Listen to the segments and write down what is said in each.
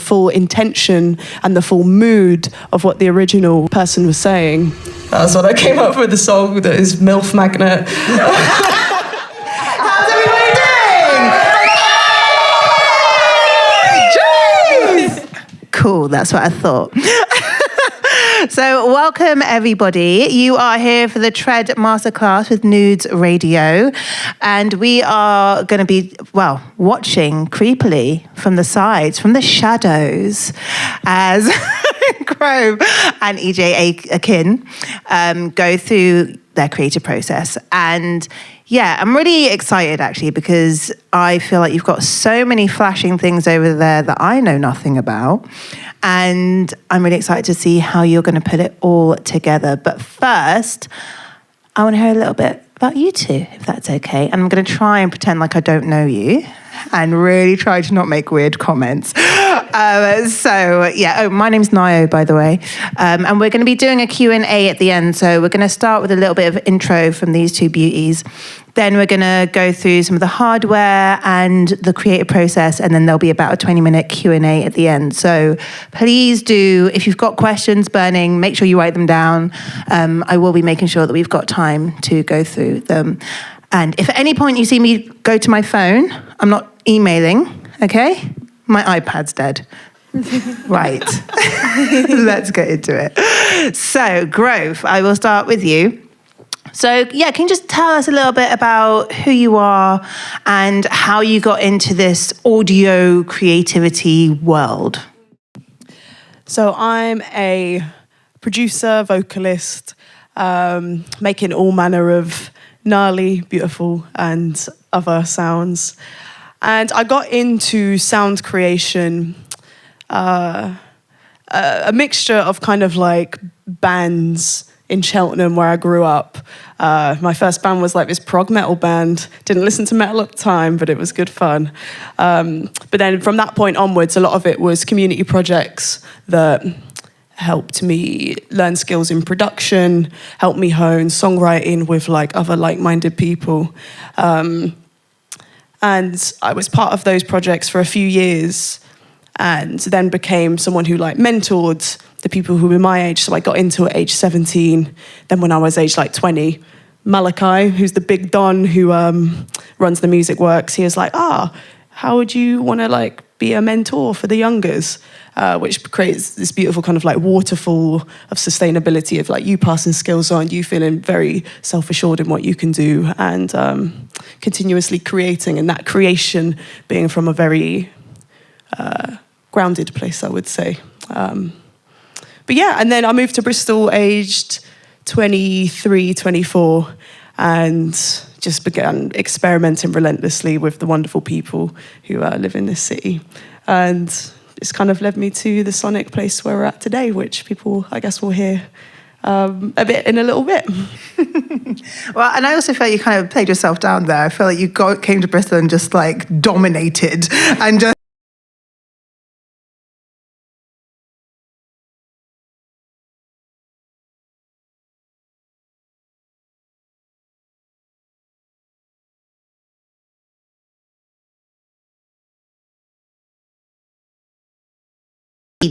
full intention and the full mood of what the original person was saying. That's what I came up with, the song that is MILF Magnet. How's everybody doing? Jeez! Cool, that's what I thought. So welcome everybody. You are here for the Tread Masterclass with Noods Radio. And we are going to be, well, watching creepily from the sides, from the shadows, as Grove and AKIN go through their creative process. And yeah, I'm really excited actually, because I feel like you've got so many flashing things over there that I know nothing about. And I'm really excited to see how you're going to put it all together. But first, I want to hear a little bit about you two, if that's okay. And I'm going to try and pretend like I don't know you and really try to not make weird comments. My name's Nio, by the way. And we're going to be doing a Q&A at the end. So we're going to start with a little bit of intro from these two beauties. Then we're going to go through some of the hardware and the creative process, and then there'll be about a 20-minute Q&A at the end. So please do, if you've got questions burning, make sure you write them down. I will be making sure that we've got time to go through them. And if at any point you see me go to my phone, I'm not emailing, okay? My iPad's dead. Right. Let's get into it. So, Grove, I will start with you. So, yeah, can you just tell us a little bit about who you are and how you got into this audio creativity world? So I'm a producer, vocalist, making all manner of gnarly, beautiful, and other sounds. And I got into sound creation, a mixture of kind of like bands in Cheltenham where I grew up. My first band was like this prog metal band. Didn't listen to metal at the time, but it was good fun. But then from that point onwards, a lot of it was community projects that helped me learn skills in production, helped me hone songwriting with like other like-minded people. And I was part of those projects for a few years, and then became someone who like mentored the people who were my age. So I got into it at age 17. Then when I was age like 20, Malachi, who's the big don who runs the Music Works, he was like, how would you want to like be a mentor for the youngers? Which creates this beautiful kind of like waterfall of sustainability of like you passing skills on, you feeling very self-assured in what you can do, and continuously creating, and that creation being from a very grounded place, I would say. But yeah, and then I moved to Bristol aged 23, 24, and just began experimenting relentlessly with the wonderful people who live in this city. And it's kind of led me to the sonic place where we're at today, which people, I guess, will hear a bit in a little bit. Well, and I also felt you kind of played yourself down there. I feel like you came to Bristol and just like dominated and just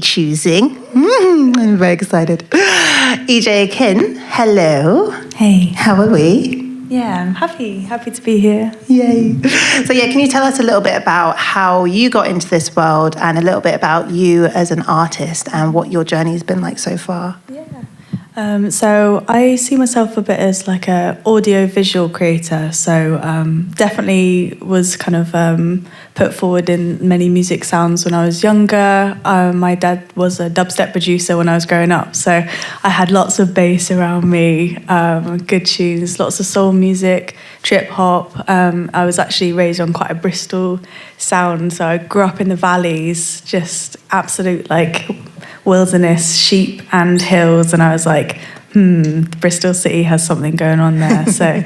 choosing. I'm very excited. AKIN, hello. Hey. How are we? Yeah, I'm happy to be here. Yay. So yeah, can you tell us a little bit about how you got into this world and a little bit about you as an artist and what your journey has been like so far? Yeah. So I see myself a bit as like a audio-visual creator. So definitely was kind of put forward in many music sounds when I was younger. My dad was a dubstep producer when I was growing up. So I had lots of bass around me, good tunes, lots of soul music, trip hop. I was actually raised on quite a Bristol sound. So I grew up in the valleys, just absolute like wilderness, sheep and hills, and I was like, Bristol City has something going on there. So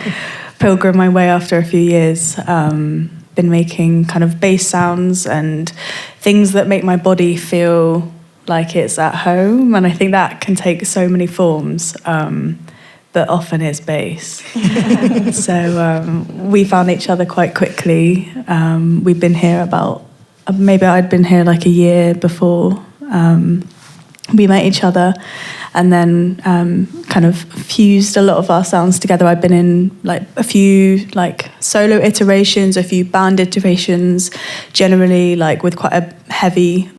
pilgrim my way after a few years, been making kind of bass sounds and things that make my body feel like it's at home, and I think that can take so many forms, but often it's bass. So we found each other quite quickly. We've been here about maybe I'd been here like a year before we met each other, and then kind of fused a lot of our sounds together. I've been in like a few like solo iterations, a few band iterations, generally like with quite a heavy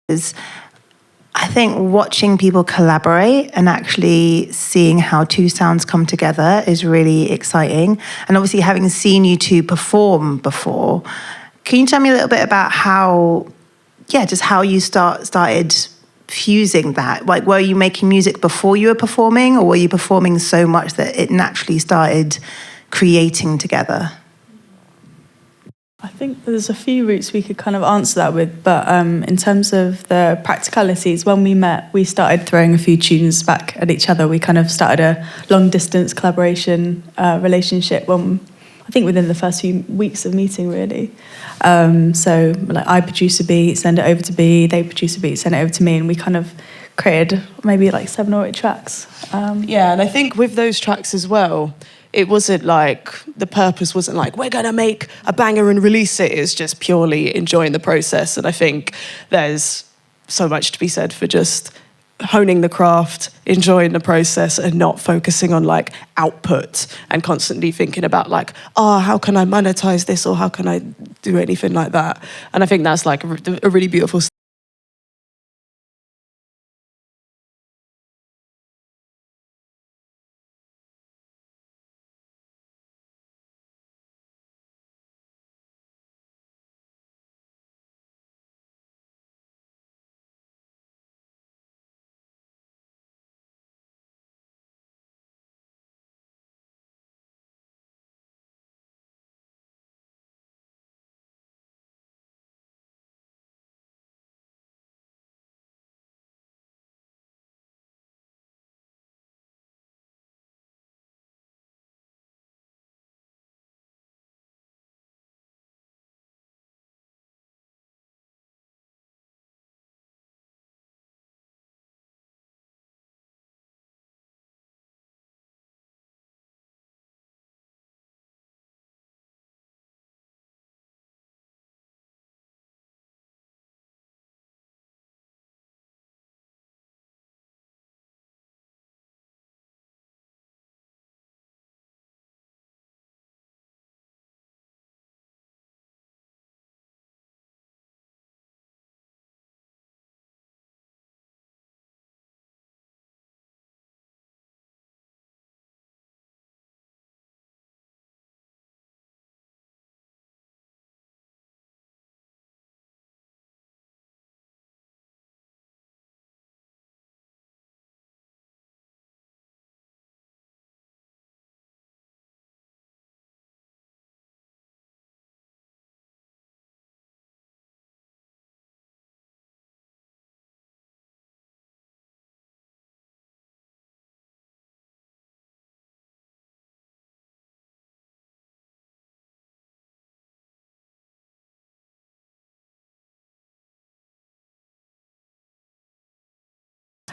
is I think watching people collaborate and actually seeing how two sounds come together is really exciting. And obviously, having seen you two perform before, can you tell me a little bit about just how you started fusing that? Like, were you making music before you were performing, or were you performing so much that it naturally started creating together? I think there's a few routes we could kind of answer that with, but in terms of the practicalities, when we met, we started throwing a few tunes back at each other. We kind of started a long-distance collaboration relationship I think within the first few weeks of meeting, really. So like I produce a beat, send it over to B, they produce a beat, send it over to me, and we kind of created maybe like 7 or 8 tracks. Yeah, and I think with those tracks as well, it wasn't like, the purpose wasn't like, we're going to make a banger and release it. It's just purely enjoying the process. And I think there's so much to be said for just honing the craft, enjoying the process, and not focusing on like output and constantly thinking about like, how can I monetize this, or how can I do anything like that? And I think that's like a really beautiful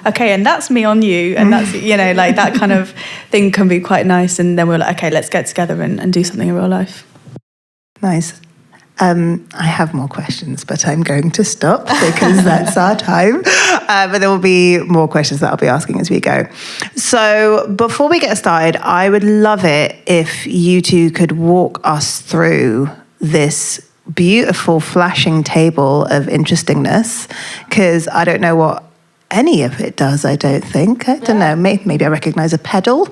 okay, and that's me on you, and that's, like that kind of thing can be quite nice. And then we're like, okay, let's get together and do something in real life. Nice. I have more questions, but I'm going to stop because that's our time. But there will be more questions that I'll be asking as we go. So before we get started, I would love it if you two could walk us through this beautiful flashing table of interestingness, because I don't know what any of it does, I don't think. I don't know, maybe I recognise a pedal.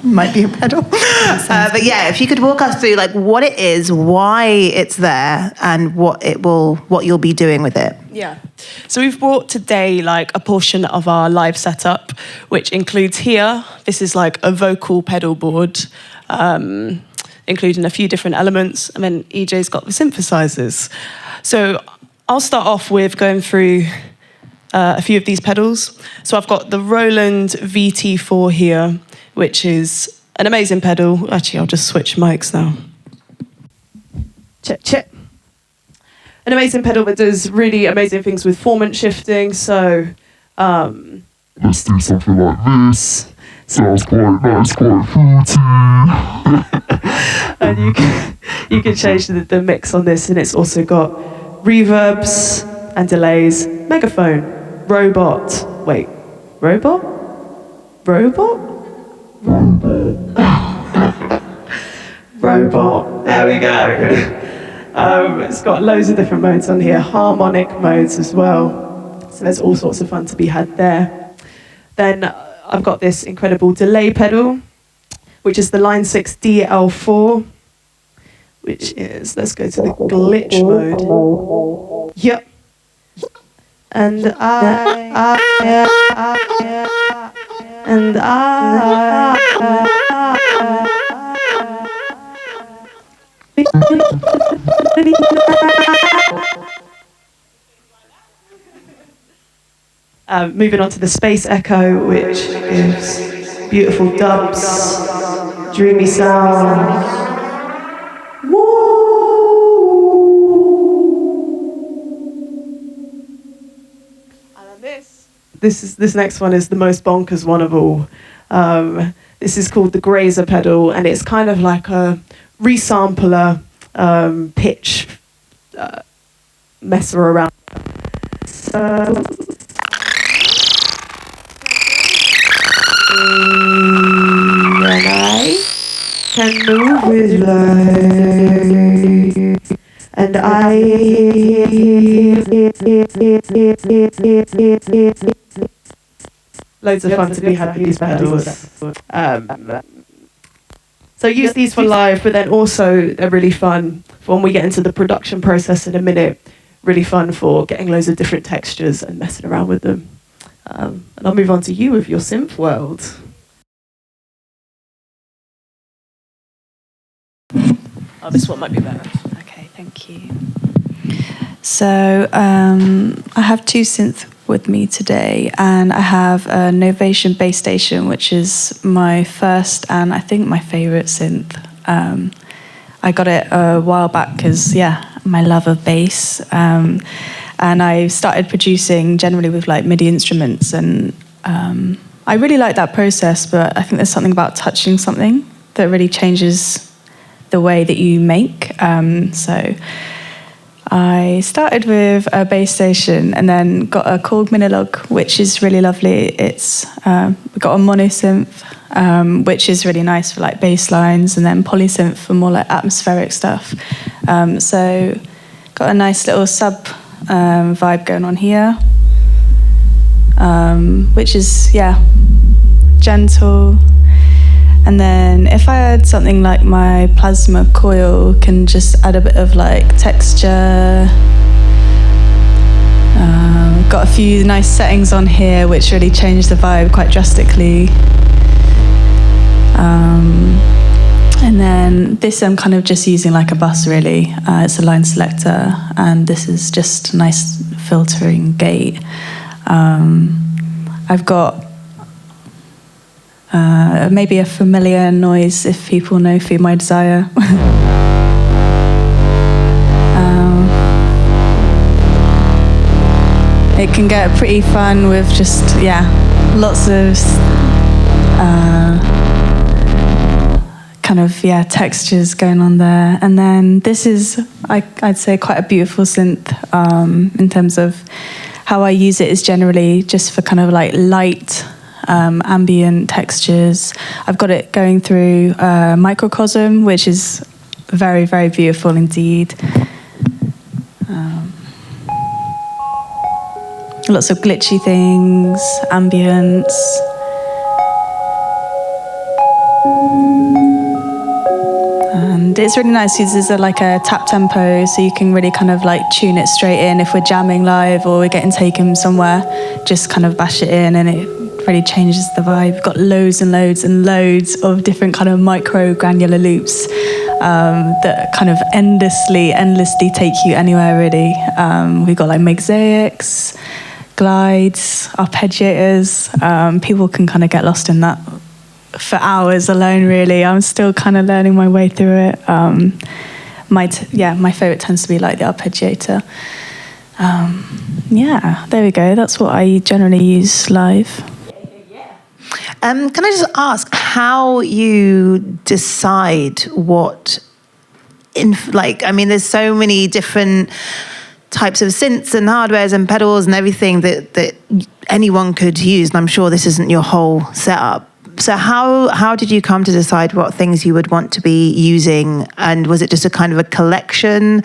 Might be a pedal. But yeah, if you could walk us through like what it is, why it's there, and what you'll be doing with it. Yeah. So we've brought today like a portion of our live setup, which includes here, this is like a vocal pedal board, including a few different elements, and then EJ's got the synthesizers. So I'll start off with going through a few of these pedals. So I've got the Roland VT4 here, which is an amazing pedal. Actually, I'll just switch mics now. Check. An amazing pedal that does really amazing things with formant shifting. So let's do something like this. Sounds quite nice, quite fruity. And you can change the mix on this, and it's also got reverbs and delays, megaphone, robot. Wait, robot? Robot. There we go. It's got loads of different modes on here, harmonic modes as well. So there's all sorts of fun to be had there. Then I've got this incredible delay pedal, which is the Line 6 DL4, which is, let's go to the glitch mode. Yep. And moving on to the space echo, which gives beautiful dubs, dreamy sounds. And then this next one is the most bonkers one of all. This is called the Grazer pedal, and it's kind of like a resampler pitch messer around. So when I can move with life, and loads of fun to be had with these pedals. So use these for live, but then also they're really fun for when we get into the production process in a minute. Really fun for getting loads of different textures and messing around with them. And I'll move on to you with your synth world. Oh, this one might be better. Okay, thank you. So I have two synths with me today, and I have a Novation bass station, which is my first and I think my favorite synth. I got it a while back because, my love of bass. And I started producing generally with like MIDI instruments, and I really like that process, but I think there's something about touching something that really changes the way that you make. So I started with a bass station and then got a Korg Minilog, which is really lovely. It's we got a monosynth, which is really nice for like bass lines, and then polysynth for more like atmospheric stuff. So got a nice little sub vibe going on here, which is gentle. And then if I add something like my plasma coil, can just add a bit of like texture. Got a few nice settings on here which really change the vibe quite drastically. And then this I'm kind of just using like a bus really. It's a line selector, and this is just a nice filtering gate. I've got maybe a familiar noise if people know Feed My Desire. It can get pretty fun with just, lots of kind of, textures going on there. And then this is, I'd say, quite a beautiful synth in terms of how I use it is generally just for kind of like light, ambient textures. I've got it going through microcosm, which is very, very beautiful indeed. Lots of glitchy things, ambience. And it's really nice because there's like a tap tempo, so you can really kind of like tune it straight in. If we're jamming live or we're getting taken somewhere, just kind of bash it in and it really changes the vibe. We've got loads and loads and loads of different kind of micro granular loops that kind of endlessly take you anywhere really. We've got like mosaics, glides, arpeggiators. People can kind of get lost in that for hours alone, really. I'm still kind of learning my way through it. My favourite tends to be like the arpeggiator. There we go. That's what I generally use live. Can I just ask how you decide what, there's so many different types of synths and hardwares and pedals and everything that anyone could use, and I'm sure this isn't your whole setup. So how did you come to decide what things you would want to be using? And was it just a kind of a collection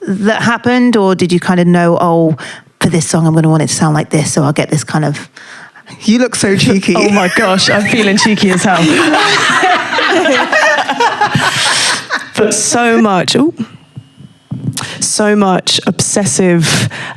that happened, or did you kind of know, oh, for this song I'm going to want it to sound like this, so I'll get this kind of... You look so cheeky. Oh my gosh, I'm feeling cheeky as hell. But so much obsessive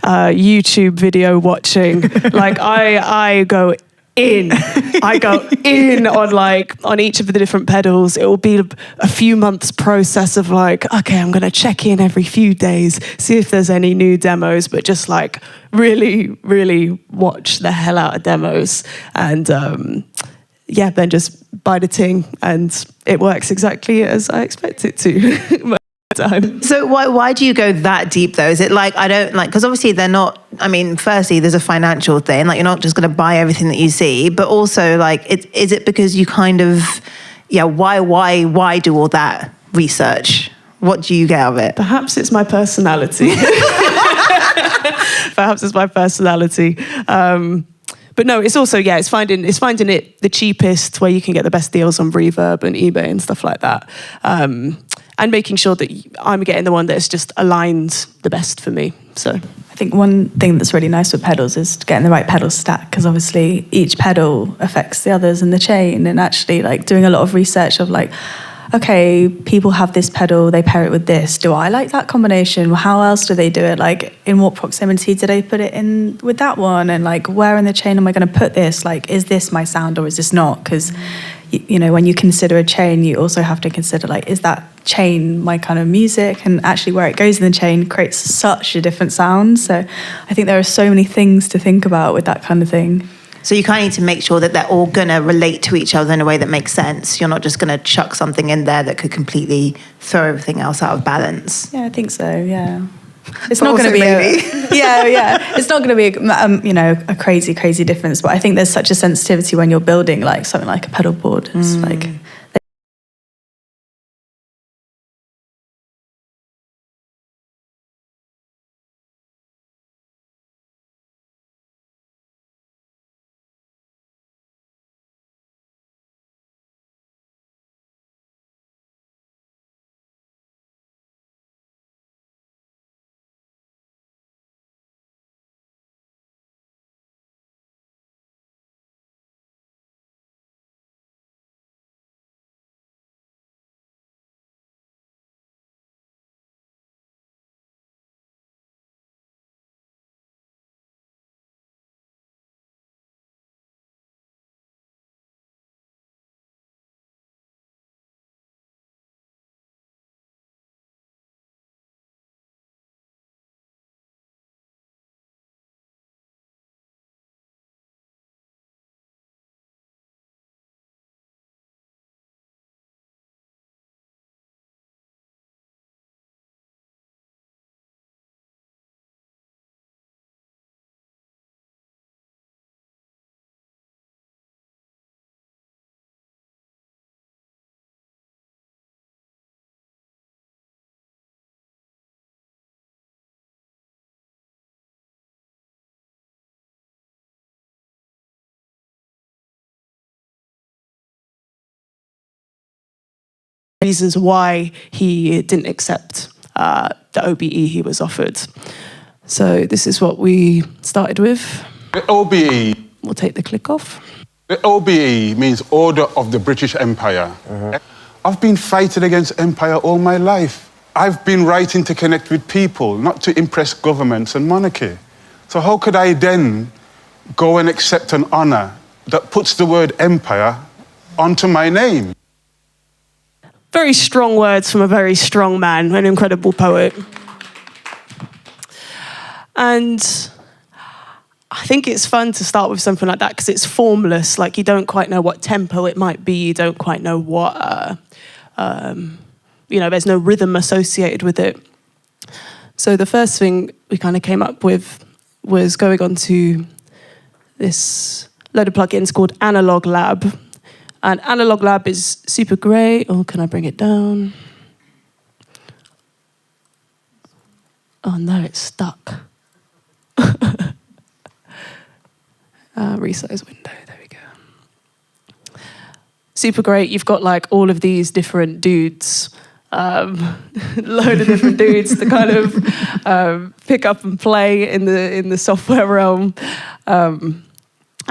YouTube video watching. Like I go in on each of the different pedals. It will be a few months process of like, okay, I'm going to check in every few days, see if there's any new demos, but just like really, really watch the hell out of demos. And then just buy the ting, and it works exactly as I expect it to. Time. So why do you go that deep though? Is it like, I don't like, because obviously they're not, firstly there's a financial thing, like you're not just going to buy everything that you see, but also like, is it because you kind of, why do all that research? What do you get out of it? Perhaps it's my personality. But no, it's also, it's finding it the cheapest, where you can get the best deals on Reverb and eBay and stuff like that. And making sure that I'm getting the one that's just aligned the best for me. So I think one thing that's really nice with pedals is getting the right pedal stack, because obviously each pedal affects the others in the chain, and actually like doing a lot of research of like, okay, people have this pedal, they pair it with this. Do I like that combination? How else do they do it? Like, in what proximity do they put it in with that one? And like, where in the chain am I going to put this? Like, is this my sound or is this not? Because when you consider a chain, you also have to consider like, is that chain my kind of music? And actually where it goes in the chain creates such a different sound. So I think there are so many things to think about with that kind of thing. So you kind of need to make sure that they're all going to relate to each other in a way that makes sense. You're not just going to chuck something in there that could completely throw everything else out of balance. Yeah, I think so, yeah. It's not going to be it's not going to be a crazy difference, but I think there's such a sensitivity when you're building like something like a pedal board. It's like reasons why he didn't accept the OBE he was offered. So this is what we started with. The OBE. We'll take the click off. The OBE means Order of the British Empire. I've been fighting against empire all my life. I've been writing to connect with people, not to impress governments and monarchy. So how could I then go and accept an honor that puts the word empire onto my name? Very strong words from a very strong man, an incredible poet. And I think it's fun to start with something like that because it's formless. Like you don't quite know what tempo it might be. You don't quite know what, there's no rhythm associated with it. So the first thing we kind of came up with was going on to this load of plugins called Analog Lab. And Analog Lab is super great. Oh, can I bring it down? Oh no, it's stuck. Resize window, there we go. Super great. You've got like all of these different dudes, load of different dudes to kind of pick up and play in the software realm. And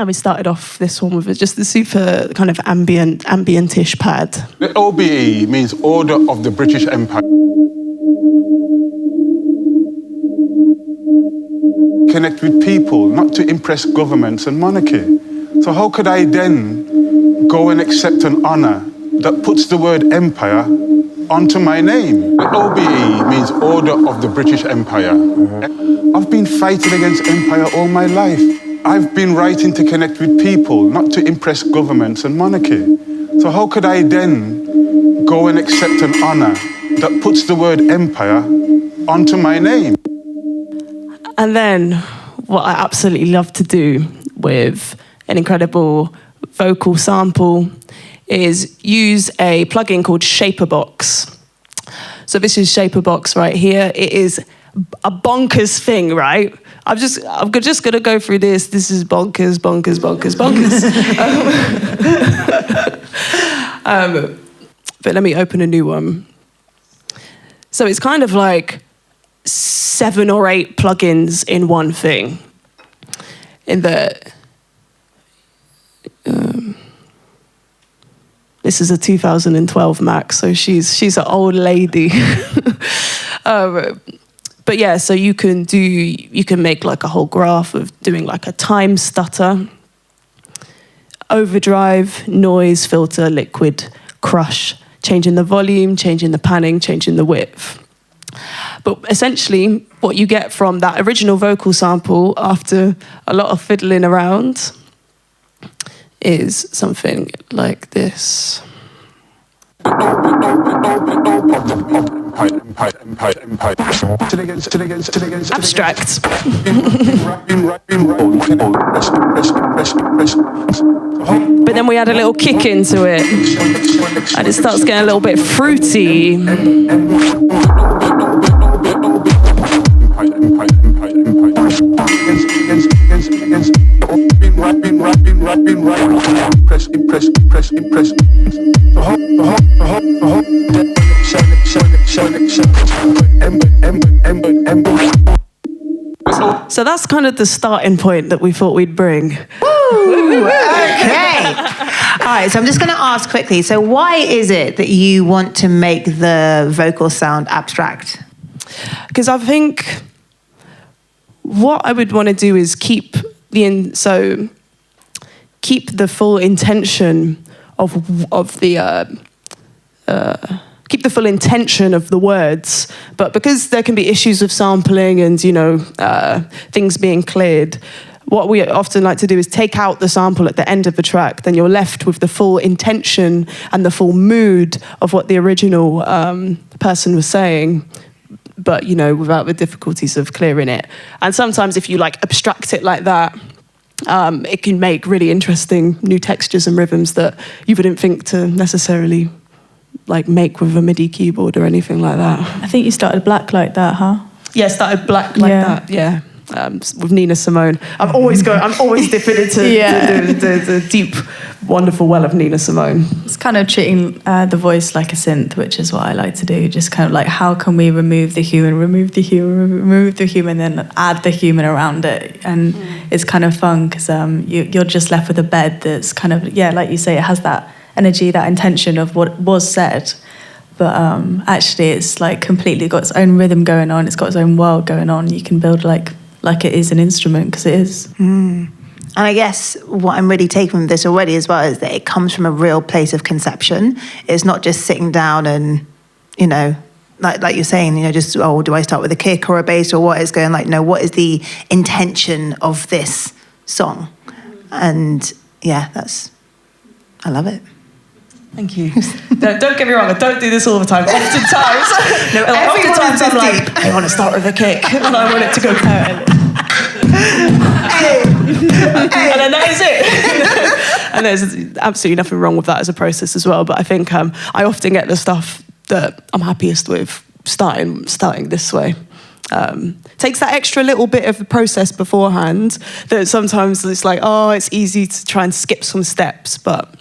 we started off this one with just the super kind of ambientish pad. The OBE means Order of the British Empire. Connect with people, not to impress governments and monarchy. So how could I then go and accept an honour that puts the word empire onto my name? The OBE means Order of the British Empire. I've been fighting against empire all my life. I've been writing to connect with people, not to impress governments and monarchy. So how could I then go and accept an honour that puts the word empire onto my name? And then what I absolutely love to do with an incredible vocal sample is use a plugin called Shaperbox. So this is Shaperbox right here. It is a bonkers thing, right? I'm just gonna go through this. This is bonkers, bonkers, bonkers, bonkers. But let me open a new one. So it's kind of like 7 or 8 plugins in one thing. In the this is a 2012 Mac, so she's an old lady. But yeah, so you can make like a whole graph of doing like a time stutter, overdrive, noise, filter, liquid, crush, changing the volume, changing the panning, changing the width. But essentially, what you get from that original vocal sample after a lot of fiddling around is something like this. Abstract. But then we add a little kick into it, and it starts getting a little bit fruity. So that's kind of the starting point that we thought we'd bring. Ooh, okay. All right, so I'm just going to ask quickly. So why is it that you want to make the vocal sound abstract? Because I think what I would want to do is keep the full intention keep the full intention of the words, but because there can be issues of sampling and things being cleared, what we often like to do is take out the sample at the end of the track, then you're left with the full intention and the full mood of what the original person was saying, but without the difficulties of clearing it. And sometimes if you abstract it like that, it can make really interesting new textures and rhythms that you wouldn't think to necessarily make with a MIDI keyboard or anything like that. I think you started Black like that, huh? Yeah, started Black like that, yeah. With Nina Simone. I'm always dipping into the deep, wonderful well of Nina Simone. It's kind of treating the voice like a synth, which is what I like to do. Just kind of how can we remove the human, then add the human around it. And it's kind of fun because you're just left with a bed that's kind of, like you say, it has that energy, that intention of what was said. But actually it's completely got its own rhythm going on. It's got its own world going on. You can build like it is an instrument, because it is. And I guess what I'm really taking from this already as well is that it comes from a real place of conception. It's not just sitting down and, like you're saying, just, do I start with a kick or a bass or what is going, no, what is the intention of this song? And yeah, I love it. Thank you. Don't get me wrong, I don't do this all the time. Oftentimes, oftentimes I'm like, I want to start with a kick and I want it to go parallel. And then that is it. And there's absolutely nothing wrong with that as a process as well. But I think I often get the stuff that I'm happiest with starting this way. Takes that extra little bit of the process beforehand that sometimes it's like, it's easy to try and skip some steps, but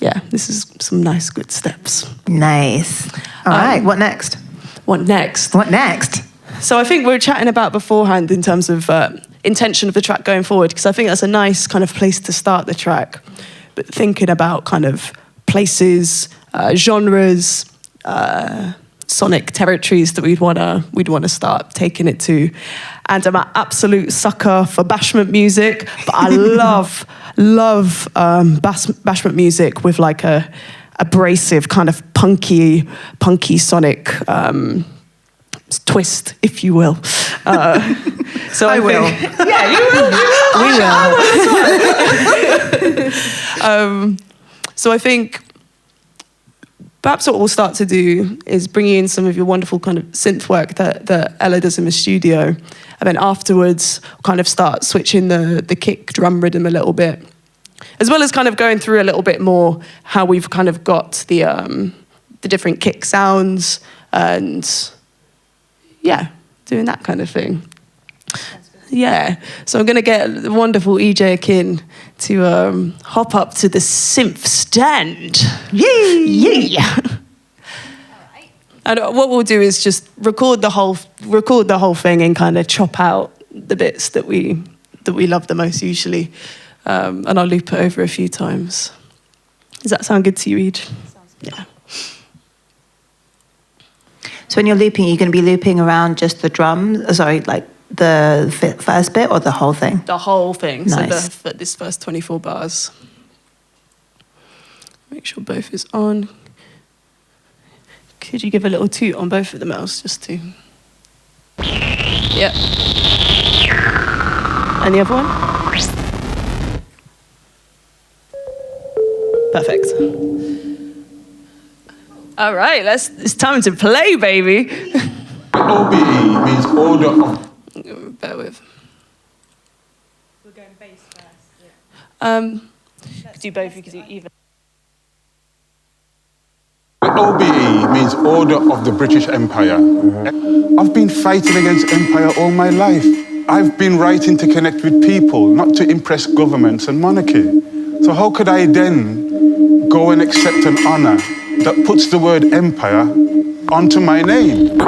yeah, this is some nice, good steps. Nice. All right, what next? What next? What next? So I think we were chatting about beforehand in terms of intention of the track going forward, because I think that's a nice kind of place to start the track. But thinking about kind of places, genres, sonic territories that we'd want to start taking it to. And I'm an absolute sucker for bashment music, but I love bashment music with like a abrasive kind of punky sonic twist, if you will. So I will. Yeah, you will. We will. So I think perhaps what we'll start to do is bring in some of your wonderful kind of synth work that Ella does in the studio. And then afterwards, kind of start switching the kick drum rhythm a little bit. As well as kind of going through a little bit more how we've kind of got the different kick sounds and, yeah, doing that kind of thing. Yeah, so I'm going to get the wonderful EJ Akin to hop up to the synth stand. Yay! Yeah. And what we'll do is just record the whole thing and kind of chop out the bits that we love the most usually, and I'll loop it over a few times. Does that sound good to you, Ej? Yeah. So when you're looping, you're going to be looping around just the drums. Like the first bit or the whole thing? The whole thing. Nice. So this first 24 bars. Make sure both is on. Could you give a little toot on both of the mouths just to... Yep. And the other one? Perfect. All right, it's time to play, baby. OBE means order of... Bear with. We're going bass first. Could do both, you could do even. OBE means Order of the British Empire. I've been fighting against empire all my life. I've been writing to connect with people, not to impress governments and monarchy. So how could I then go and accept an honor that puts the word empire onto my name?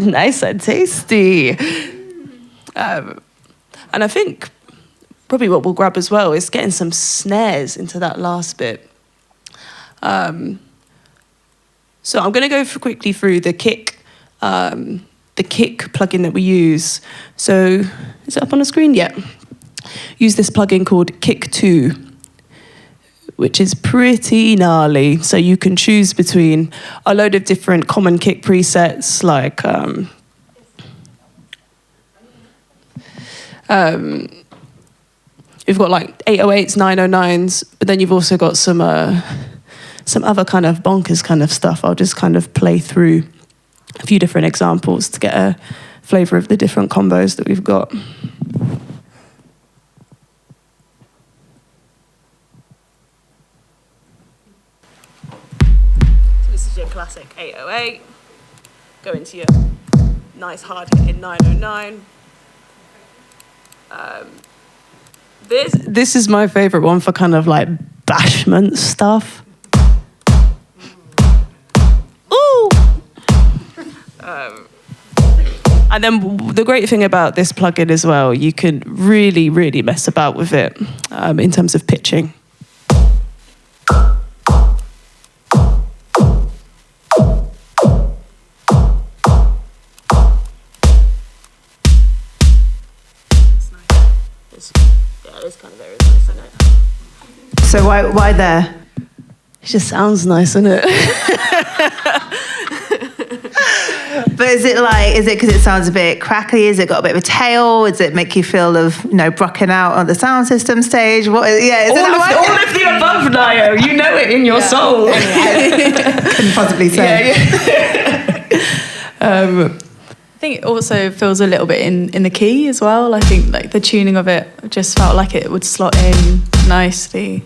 Nice and tasty. And I think probably what we'll grab as well is getting some snares into that last bit. So I'm going to go quickly through the kick plugin that we use. So is it up on the screen? Yeah. Use this plugin called Kick 2, which is pretty gnarly. So you can choose between a load of different common kick presets, like you've got like 808s, 909s, but then you've also got some other kind of bonkers kind of stuff. I'll just kind of play through a few different examples to get a flavour of the different combos that we've got. Your classic 808, go into your nice hard hitting 909, This is my favourite one for kind of like bashment stuff. Ooh! And then the great thing about this plugin as well, you can really, really mess about with it in terms of pitching. It's kind of very nice, isn't it? So why there? It just sounds nice, doesn't it? But is it because it sounds a bit crackly? Has it got a bit of a tail? Does it make you feel broken out on the sound system stage? What? Yeah, all of the above, Nio. You know it in your soul. Couldn't possibly say. I think it also feels a little bit in the key as well. I think like the tuning of it just felt like it would slot in nicely.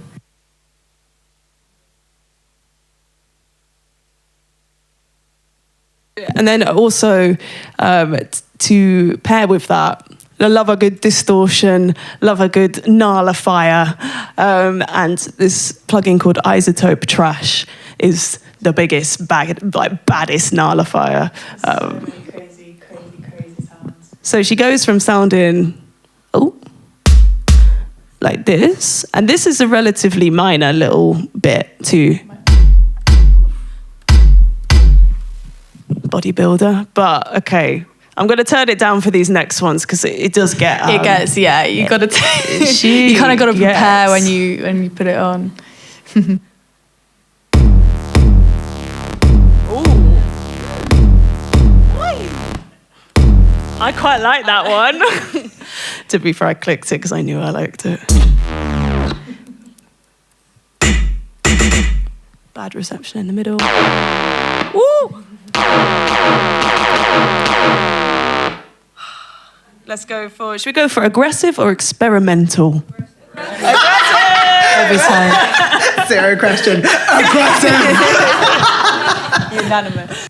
And then also to pair with that, I love a good distortion, love a good nullifier, and this plugin called Isotope Trash is the biggest, baddest nullifier. Crazy sounds. So she goes from sounding, like this, and this is a relatively minor little bit to bodybuilder, but okay. I'm going to turn it down for these next ones because it does get... it gets, yeah, you got to... you kind of got to prepare when you put it on. I quite like that one. To be fair, I clicked it because I knew I liked it. Bad reception in the middle. Woo! Should we go for aggressive or experimental? Every time. Zero question. Aggressive. Unanimous.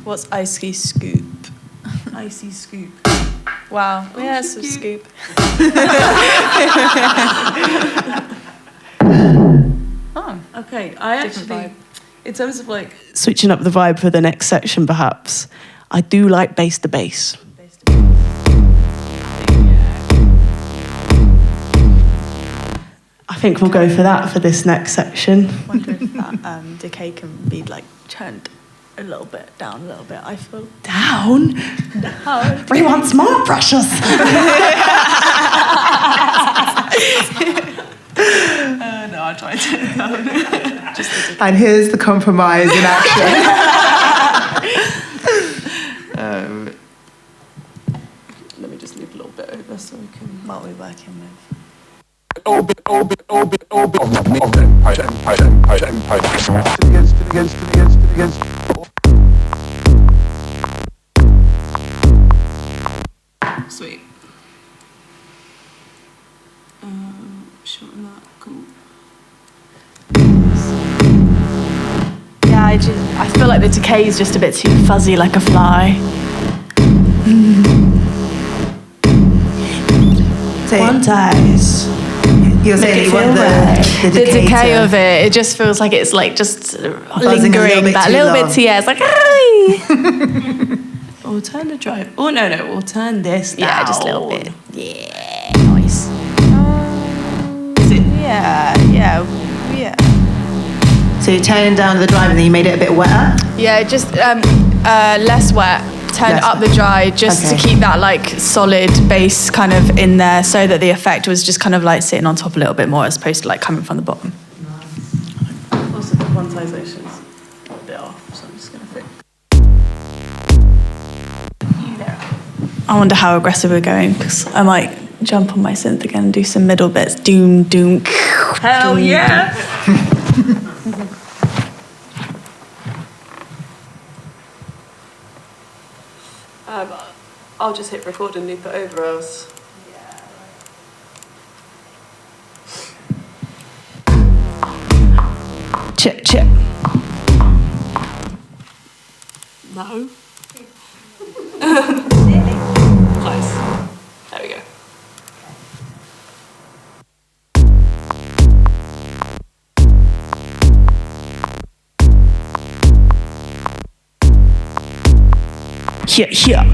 What's icy scoop? Icy scoop. Wow. Yeah, it's a scoop. Oh, okay. I actually, vibe. in terms of like switching up the vibe for the next section, perhaps, I do like bass to bass. I think we'll go for that for this next section. I wonder if that decay can be like turned a little bit down a little bit. I feel Down? We want more, precious. No, I tried to. And here's the compromise in action. Let me just leave a little bit over so we can. what we're working with. Sweet. Shorten that. Cool. Yeah, I feel like the decay is just a bit too fuzzy, like a fly. Quantize. You're saying you want the The decay of it just feels like it's like just lingering that little bit too. Yeah, it's like, We'll turn the drive. Oh, no, we'll turn this down. yeah, just a little bit. Yeah, nice. Is it? Yeah. So you're turning down the drive and then you made it a bit wetter? Yeah, just less wet. Turn Less up the dry just to keep that like solid bass kind of in there, so that the effect was just kind of like sitting on top a little bit more as opposed to like coming from the bottom. Also, the quantization's a bit off, so I'm just going to fix. I wonder how aggressive we're going, because I might jump on my synth again and do some middle bits. Doom, doom. Hell yeah! I'll just hit record and loop it over us. check. No. Close. There we go. Here.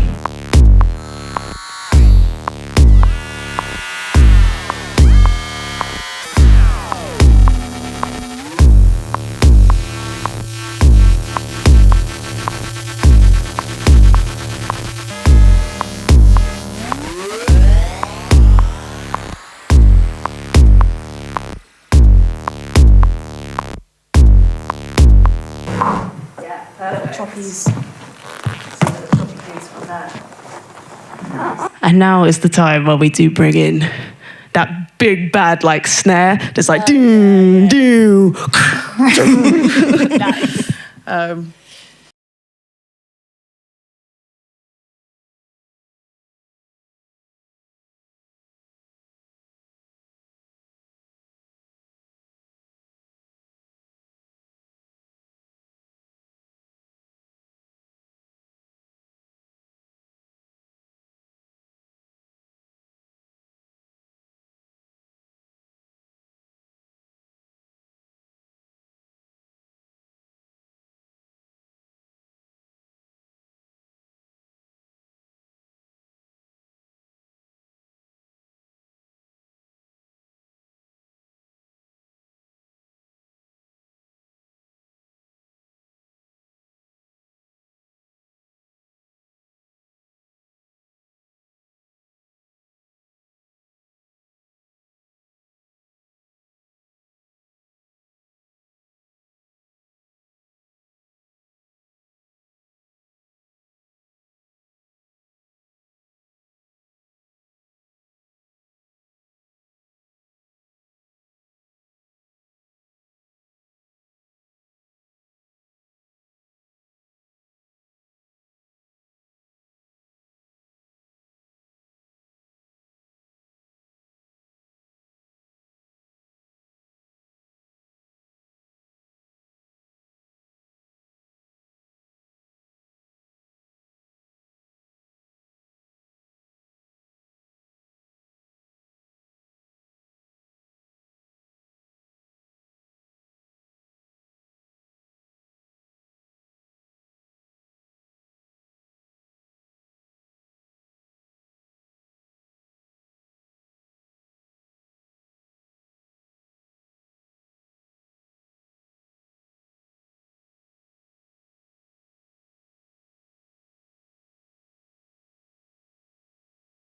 And now is the time when we do bring in that big bad like snare that's like doo doo. Nice.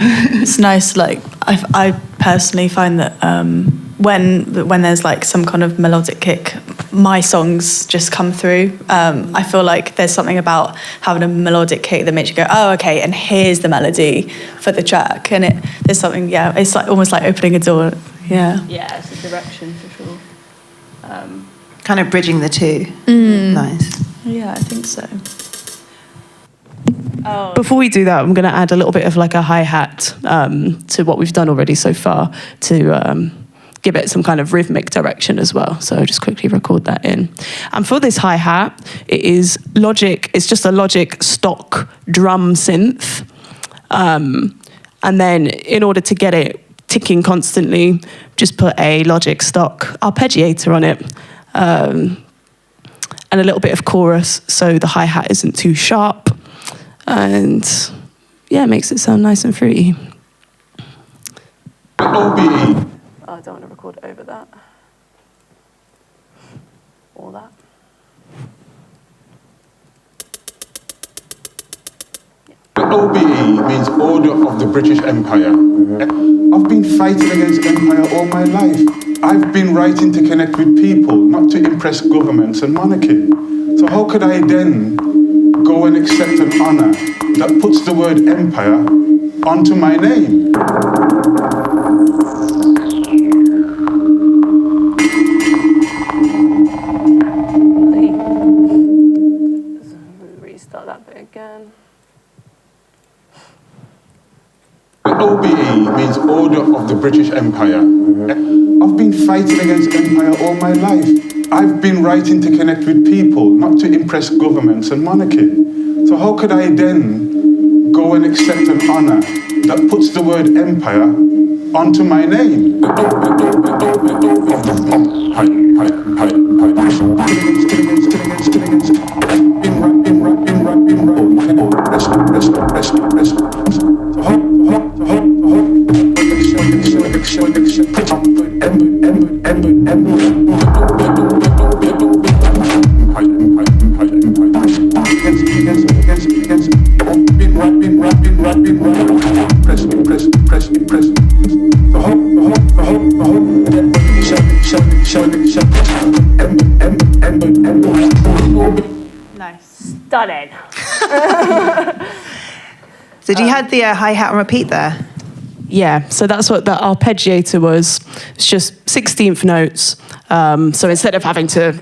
It's nice, like I personally find that when there's like some kind of melodic kick, my songs just come through. I feel like there's something about having a melodic kick that makes you go, oh, okay, and here's the melody for the track, and there's something, yeah, it's like almost like opening a door, yeah. Yeah, it's a direction for sure. Kind of bridging the two. Nice. Yeah, I think so. Oh. Before we do that, I'm going to add a little bit of like a hi-hat to what we've done already so far to give it some kind of rhythmic direction as well. So I'll just quickly record that in. And for this hi-hat, it is Logic. It's just a Logic stock drum synth. And then in order to get it ticking constantly, just put a Logic stock arpeggiator on it. And a little bit of chorus so the hi-hat isn't too sharp. And yeah, it makes it sound nice and fruity. OBE. Oh, I don't want to record over that. Or that. OBE means Order of the British Empire. I've been fighting against empire all my life. I've been writing to connect with people, not to impress governments and monarchy. So how could I then go and accept an honor that puts the word empire onto my name? Restart that bit again. OBE means Order of the British Empire. I've been fighting against empire all my life. I've been writing to connect with people, not to impress governments and monarchy. So how could I then go and accept an honour that puts the word empire onto my name? Nice. Stunning. So you had the hi-hat on repeat there? Yeah, so that's what the arpeggiator was. It's just 16th notes. So instead of having to...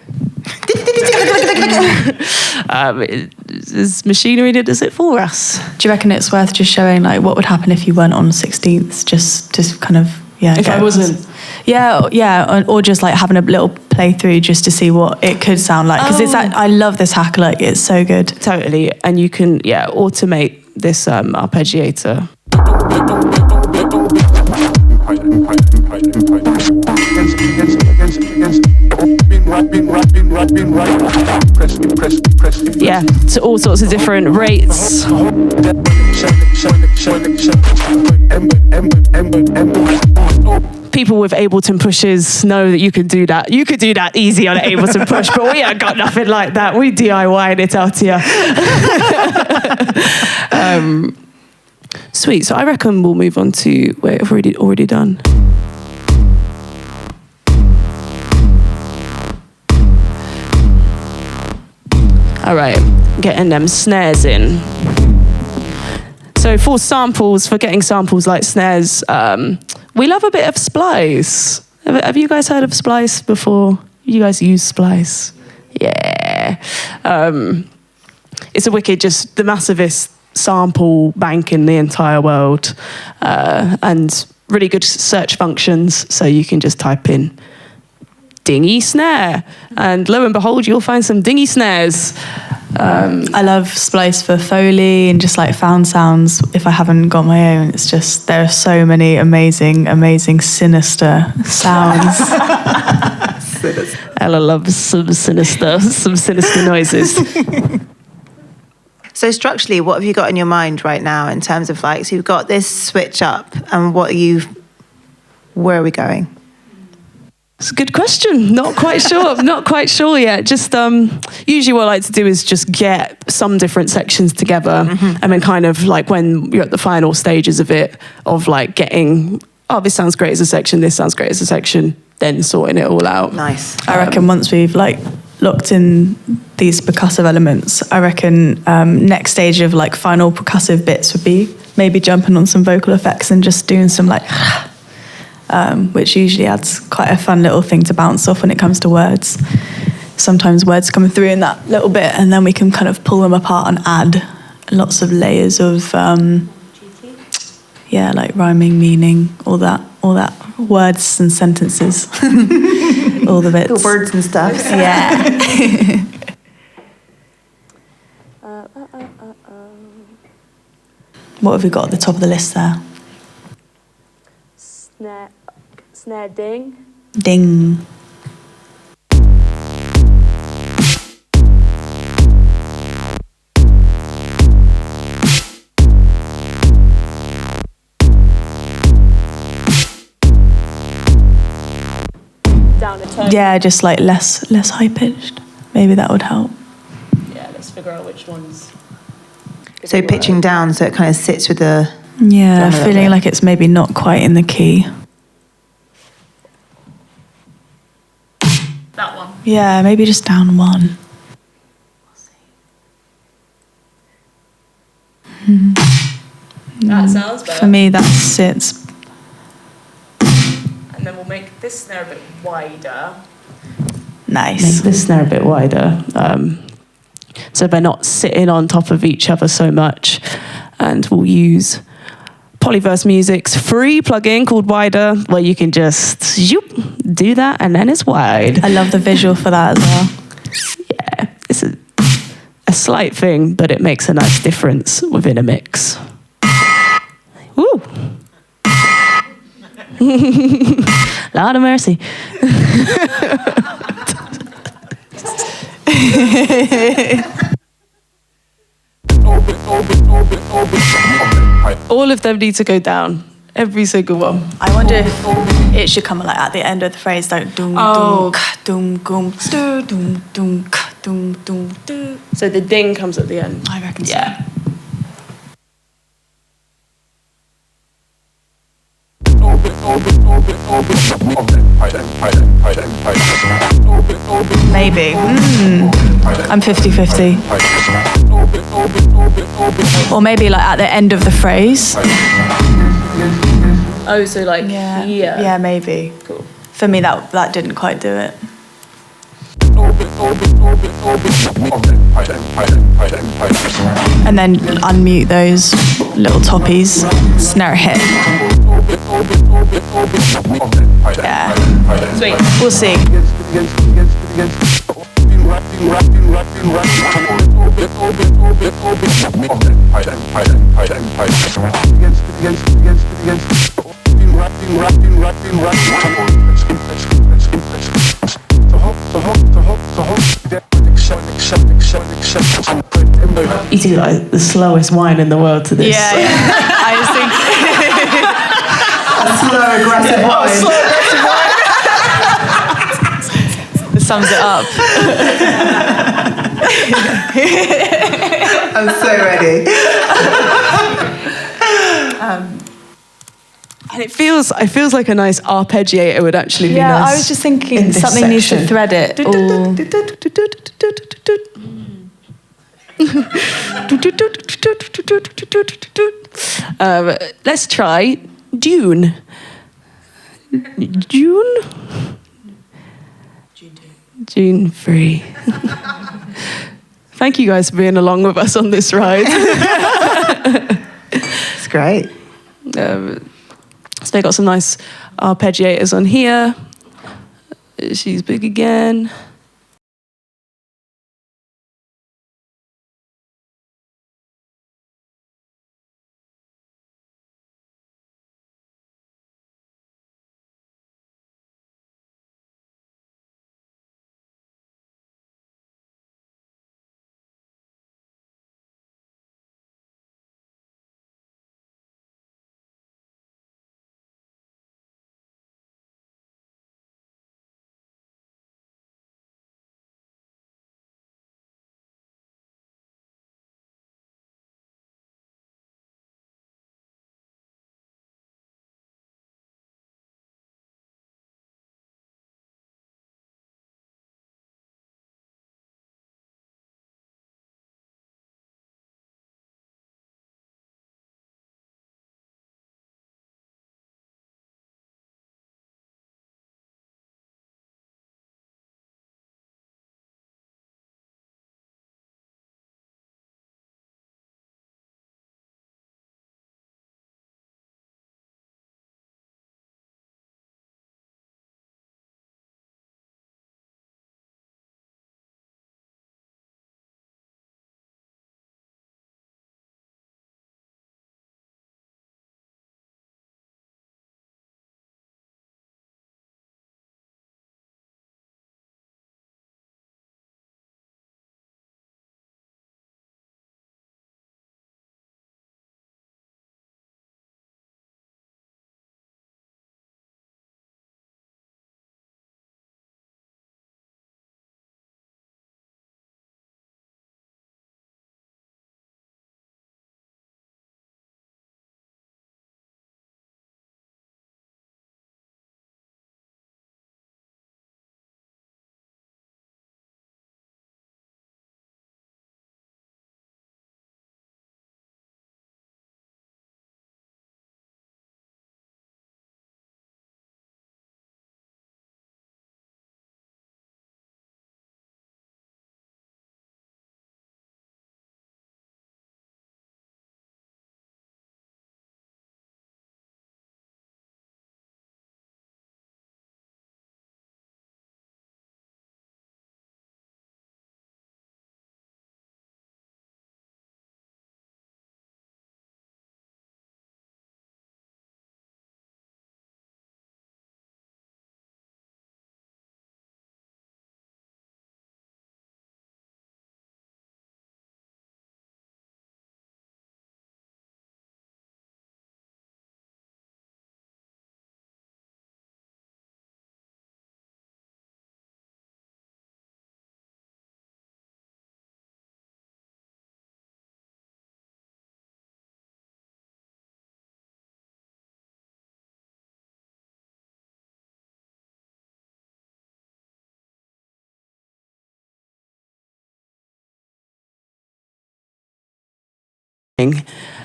There's machinery that does it for us. Do you reckon it's worth just showing like what would happen if you weren't on 16ths? Just kind of, yeah. If I wasn't... Yeah, or just like having a little playthrough just to see what it could sound like. Because I love this hack, like it's so good. Totally, and you can, automate this arpeggiator. Yeah, to all sorts of different rates. People with Ableton pushes know that you could do that. You could do that easy on an Ableton push, but we ain't got nothing like that. We DIYing it out here. Sweet. So I reckon we'll move on to where I've already done. All right, getting them snares in. So for getting samples like snares, we love a bit of splice. Have you guys heard of splice before? You guys use splice? Yeah. It's a wicked, just the massivest sample bank in the entire world, and really good search functions, so you can just type in dingy snare, and lo and behold, you'll find some dingy snares. I love Splice for Foley and just like found sounds. If I haven't got my own, it's just there are so many amazing sinister sounds. Ella loves some sinister noises. So structurally, what have you got in your mind right now in terms of like, so you've got this switch up, and where are we going? It's a good question. Not quite sure yet. Just usually what I like to do is just get some different sections together, and then kind of like when you're at the final stages of it, of like getting, this sounds great as a section, this sounds great as a section, then sorting it all out. Nice. I reckon once we've like locked in these percussive elements, I reckon next stage of like final percussive bits would be maybe jumping on some vocal effects and just doing some like which usually adds quite a fun little thing to bounce off when it comes to words. Sometimes words come through in that little bit, and then we can kind of pull them apart and add lots of layers of like rhyming, meaning, all that words and sentences, all the bits, The words and stuff. yeah. What have we got at the top of the list there? Snare ding. Ding. Down a tone. Yeah, just like less high pitched. Maybe that would help. Yeah, let's figure out which ones. So pitching down so it kind of sits with the... Yeah, Drum a little feeling bit. like it's maybe not quite in the key. That one. Yeah, maybe just down one. That sounds better. For me, that sits. And then we'll make this snare a bit wider. Nice. Make this snare a bit wider. So they're not sitting on top of each other so much. And we'll use Polyverse Music's free plugin called Wider, where you can just do that and then it's wide. I love the visual for that as well. Yeah, it's a slight thing, but it makes a nice difference within a mix. Woo! Lord of mercy. All of them need to go down. Every single one. I wonder if it should come like at the end of the phrase, like doom doom doom doom doom doom doom doom doom. So the ding comes at the end. I reckon so. Yeah. Maybe. I'm 50-50. Or maybe like at the end of the phrase. Oh, so like Yeah. here. Yeah, maybe. Cool. For me, that didn't quite do it. And then unmute those little toppies. Snare hit. Yeah. Sweet. We'll see. You do like the slowest wine in the world to this. Yeah, yeah. I was thinking. Slow, aggressive wine. It sums it up. I'm so ready. And it feels like a nice arpeggiator would actually be Yeah, nice. I was just thinking in this something needs to section. thread it. All. Let's try Dune. June? June 3. Thank you guys for being along with us on this ride. It's great. So they got some nice arpeggiators on here. She's big again.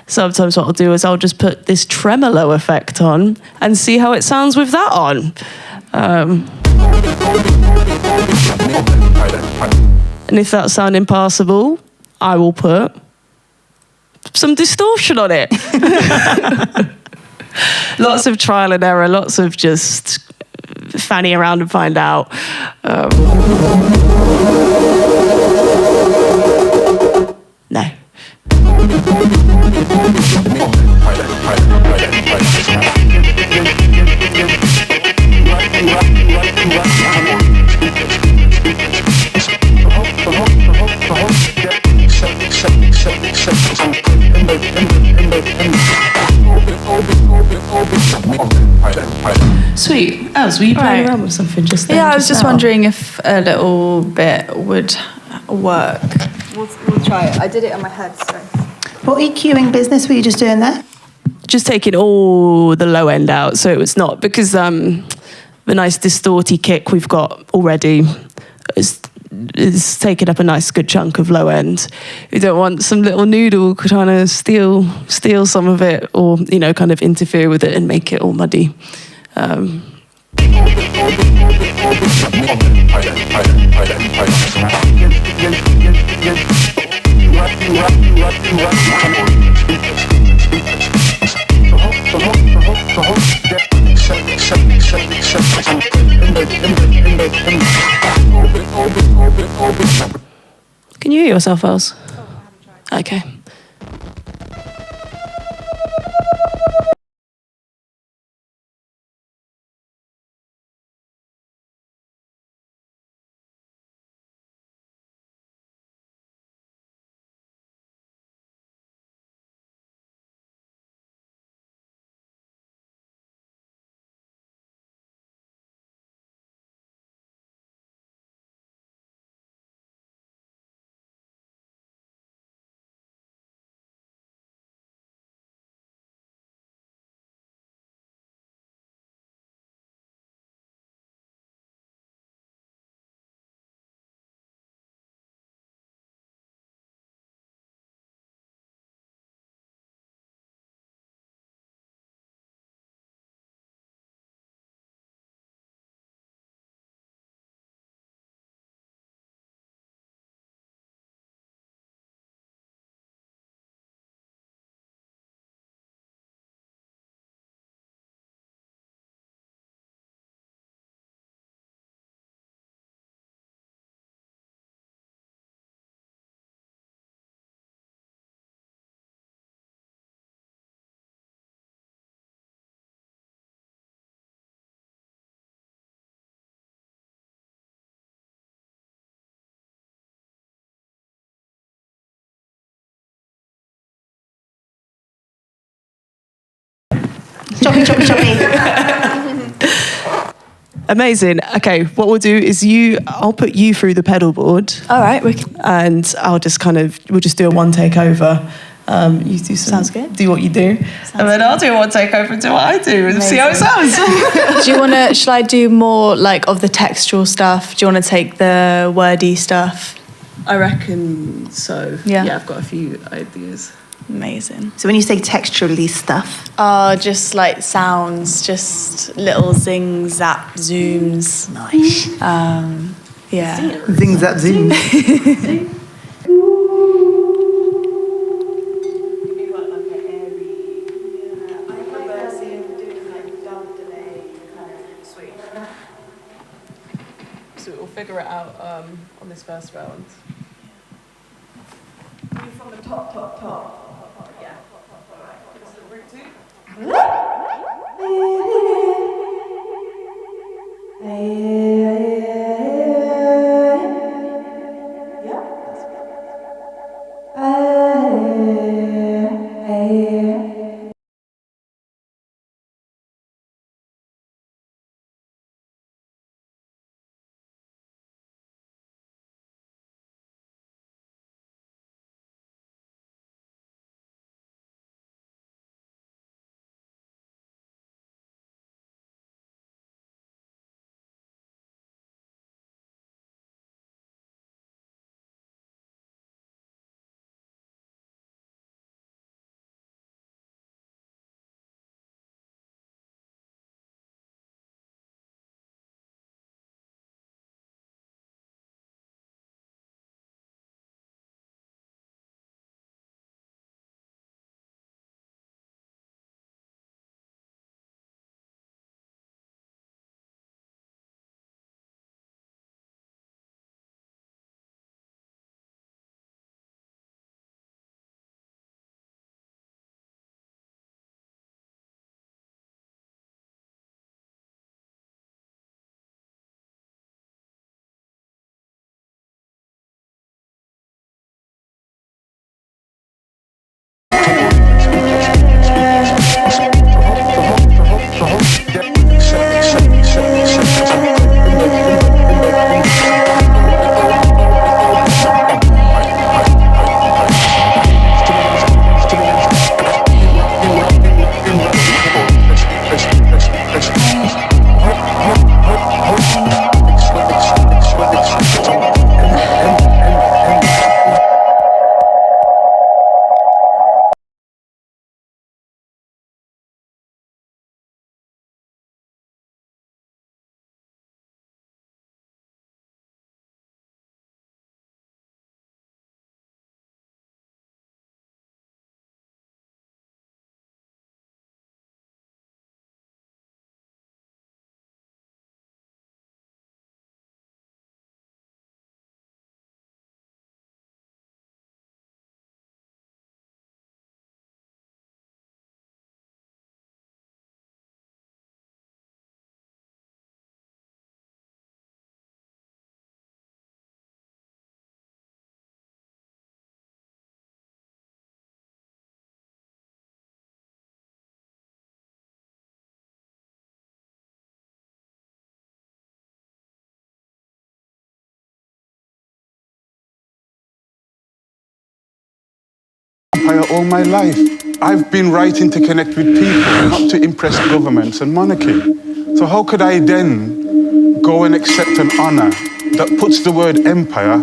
Sometimes what I'll do is I'll just put this tremolo effect on and see how it sounds with that on. And if that's sounding passable, I will put some distortion on it. Lots of trial and error, lots of just fanning around and find out. No. Sweet. Els, were you playing around with something just then? Yeah, I was just now? wondering if a little bit would work. We'll try it. I did it on my head, so. What EQing business were you just doing there? Just taking all the low end out, so it's not, because the nice distorty kick we've got already is taking up a nice good chunk of low end. We don't want some little noodle trying to steal some of it, or kind of interfere with it and make it all muddy. Can you hear yourself, Els? Okay. Choppy. Amazing. Okay, what we'll do is I'll put you through the pedal board. All right, we can. And we'll just do a one take over. You do Sounds good. Do what you do, and then I'll do a one take over and do what I do, and see how it sounds. Shall I do more like of the textual stuff? Do you want to take the wordy stuff? I reckon so. Yeah. I've got a few ideas. Amazing. So when you say texturally stuff, Just like sounds, just little zing, zap, zooms. nice. Yeah. Zing zap zoom. So we'll figure it out on this first round. From the top. Yeah. What's the root to? empire all my life. I've been writing to connect with people, not to impress governments and monarchy. So how could I then go and accept an honor that puts the word empire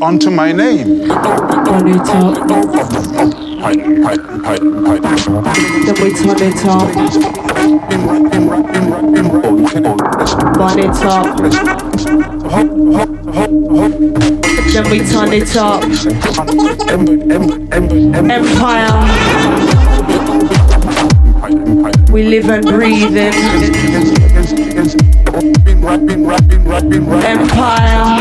onto my name? Turn it up. Then we turn it up. Burn it up. Then we turn it up. Empire. We live and breathe in. Empire.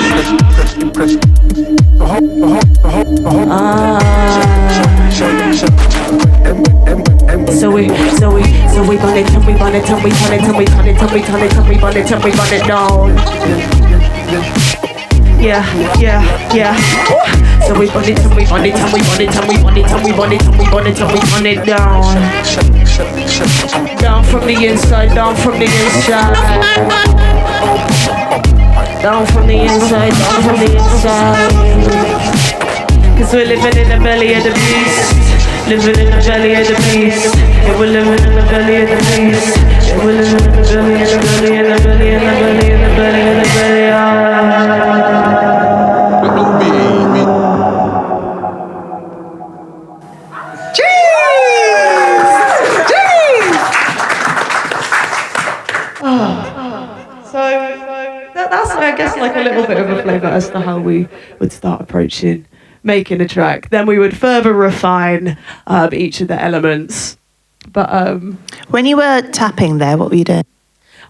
So we burn it and we burn it and we turn it and we turn it and we turn it and we burn it and we burn it down. Yeah. So we burn it and we burn it and we burn it and we burn it and we burn it and we burn it and we burn it down. Down from the inside, down from the inside. Down from the inside, down from the inside. Cause we're living in the belly of the beast. Living in the belly of the beast. Yeah, we're living in the belly of the beast. Yeah, we're living in the belly, in the belly, in the belly, in the belly, in the belly, in the belly. That's, I guess, like a little bit of a flavour as to how we would start approaching making a track. Then we would further refine each of the elements. But When you were tapping there, what were you doing?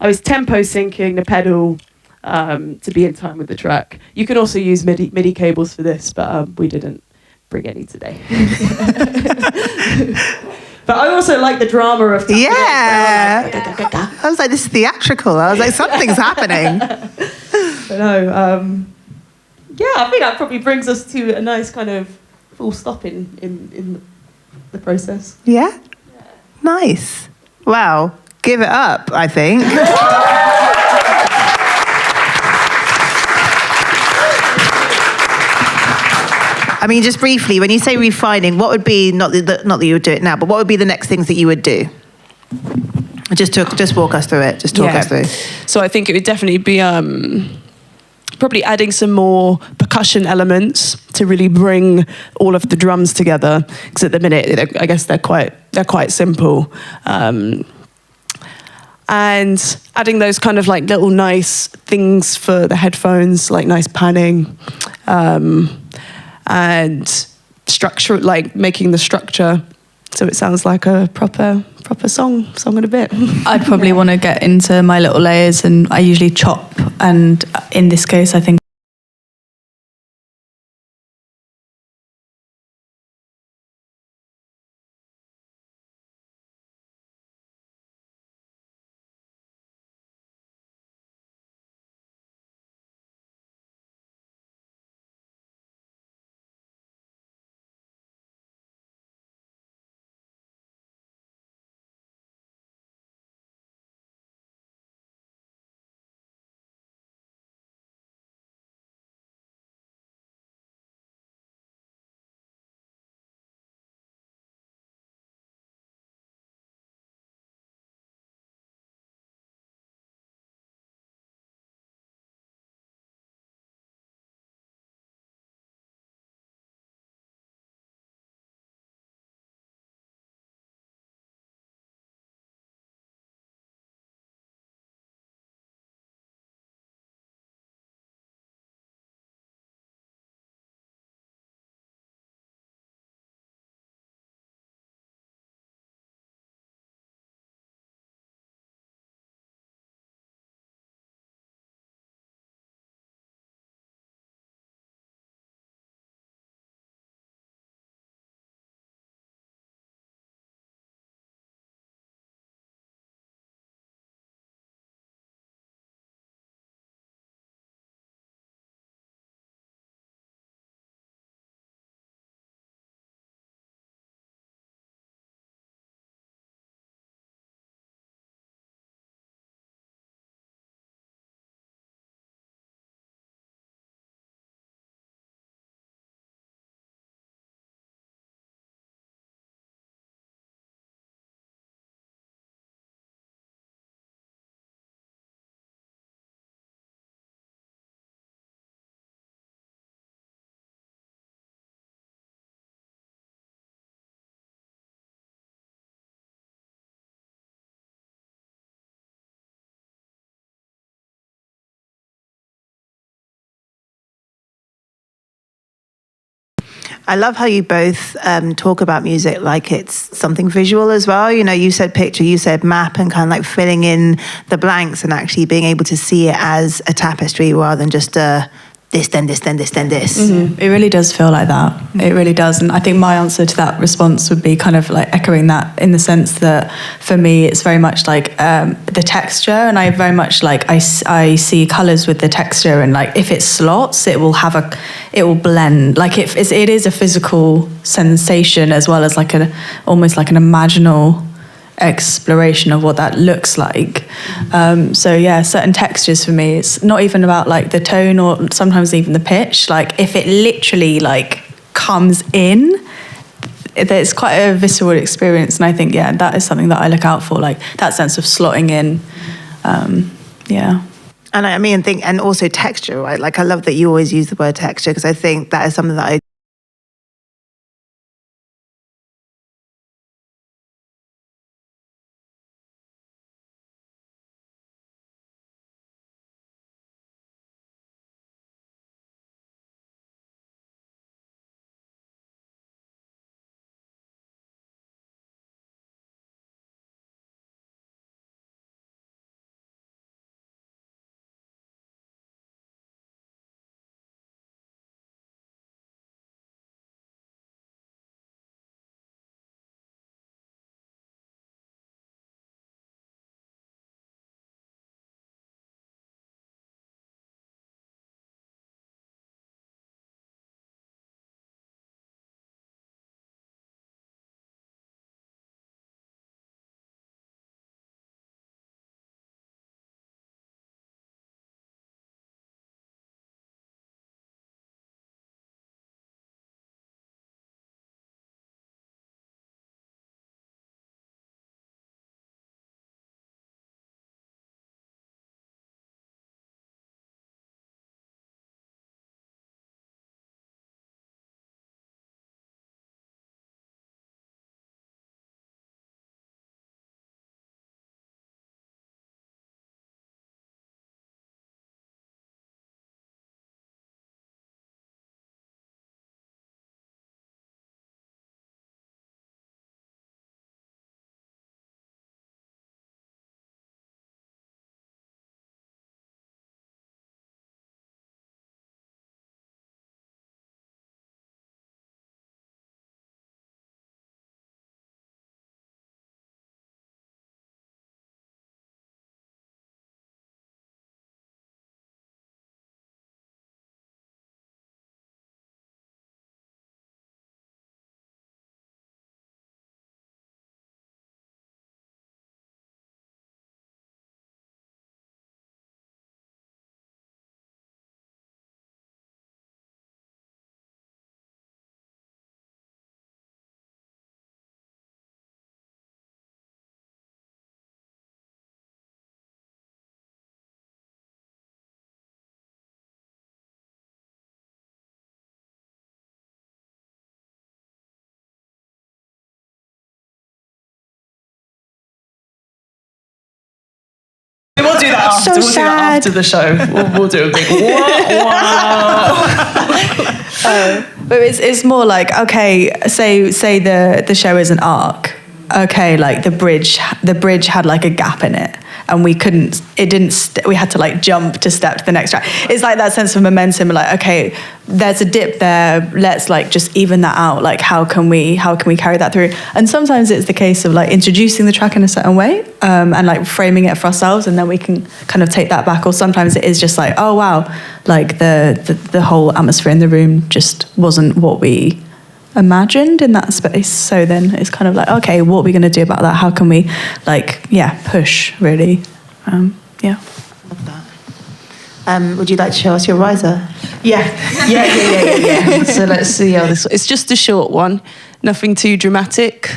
I was tempo syncing the pedal to be in time with the track. You can also use MIDI cables for this, but we didn't bring any today. But I also like the drama of tapping. Yeah. I was like, this is theatrical. I was like, something's happening. But no, I think that probably brings us to a nice kind of full stop in the process. Yeah? Nice. Wow. Give it up, I think. I mean, just briefly, when you say refining, what would be, not that you would do it now, but what would be the next things that you would do? Just walk us through it. Just talk us through. So I think it would definitely be probably adding some more percussion elements to really bring all of the drums together. Because at the minute, I guess they're quite simple. And adding those kind of like little nice things for the headphones, like nice panning, and structure, like making the structure so it sounds like a proper song in a bit. I'd probably want to get into my little layers, and I usually chop, and in this case I think I love how you both talk about music like it's something visual as well. You know, you said picture, you said map, and kind of like filling in the blanks and actually being able to see it as a tapestry rather than just this, then this, then this, then this. Mm-hmm. It really does feel like that. It really does. And I think my answer to that response would be kind of like echoing that, in the sense that for me, it's very much like the texture. And I very much like, I see colours with the texture, and like if it slots, it will blend. Like it is a physical sensation as well as like almost like an imaginal exploration of what that looks like. So yeah, certain textures for me, it's not even about like the tone or sometimes even the pitch. Like if it literally like comes in, it's quite a visceral experience. And I think, yeah, that is something that I look out for, like that sense of slotting in. Yeah. And I mean, and also texture, right? Like I love that you always use the word texture, because I think that is something that I We'll do that after. We'll do that after the show. We'll do a big But it's more like, okay, say the show is an arc. Okay, like the bridge had like a gap in it, and we had to like jump to step to the next track. It's like that sense of momentum, like, okay, there's a dip there, let's like just even that out. Like how can we carry that through? And sometimes it's the case of like introducing the track in a certain way, and like framing it for ourselves, and then we can kind of take that back. Or sometimes it is just like, oh wow, like the whole atmosphere in the room just wasn't what we imagined in that space. So then it's kind of like, okay, what are we going to do about that? How can we push really? love that. Would you like to show us your riser? Yeah. So let's see how this. It's just a short one, nothing too dramatic.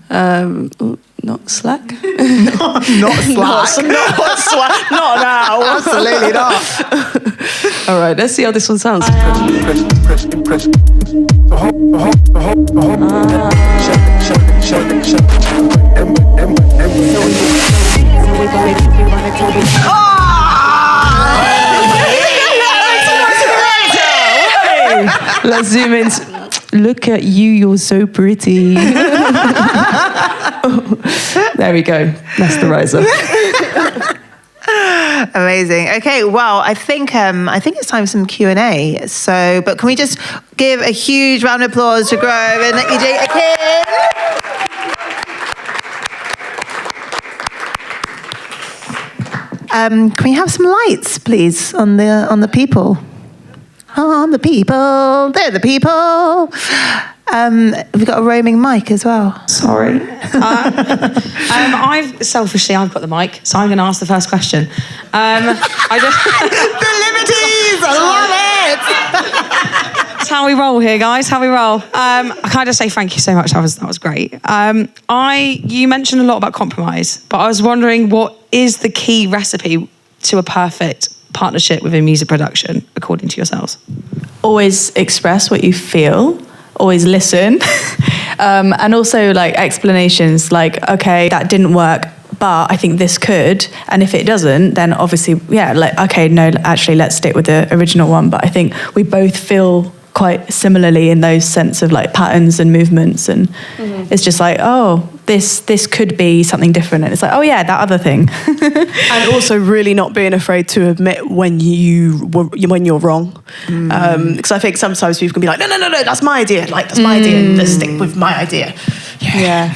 Not slack. Not slack. Not slack. Not now. Absolutely not. All right, let's see how this one sounds. Let's zoom in. Look at you, you're so pretty. There we go. That's the riser. Amazing. Okay, well, I think it's time for some Q&A. So, but can we just give a huge round of applause to Grove and EJ AKIN? Can we have some lights, please, on the people? On the people. They're the people. We've got a roaming mic as well. Sorry. I've got the mic, so I'm going to ask the first question. The liberties! I love it! That's how we roll here, guys. How we roll. I kind of say thank you so much. That was great. You mentioned a lot about compromise, but I was wondering, what is the key recipe to a perfect partnership within music production, according to yourselves? Always express what you feel. Always listen. And also like explanations, like, okay, that didn't work, but I think this could. And if it doesn't, then obviously, yeah, like, okay, no, actually, let's stick with the original one. But I think we both feel quite similarly in those sense of like patterns and movements. And it's just like, oh, this could be something different. And it's like, oh yeah, that other thing. And also really not being afraid to admit when you're wrong. Because I think sometimes people can be like, no, that's my idea. Like, that's my idea. Let's stick with my idea. Yeah.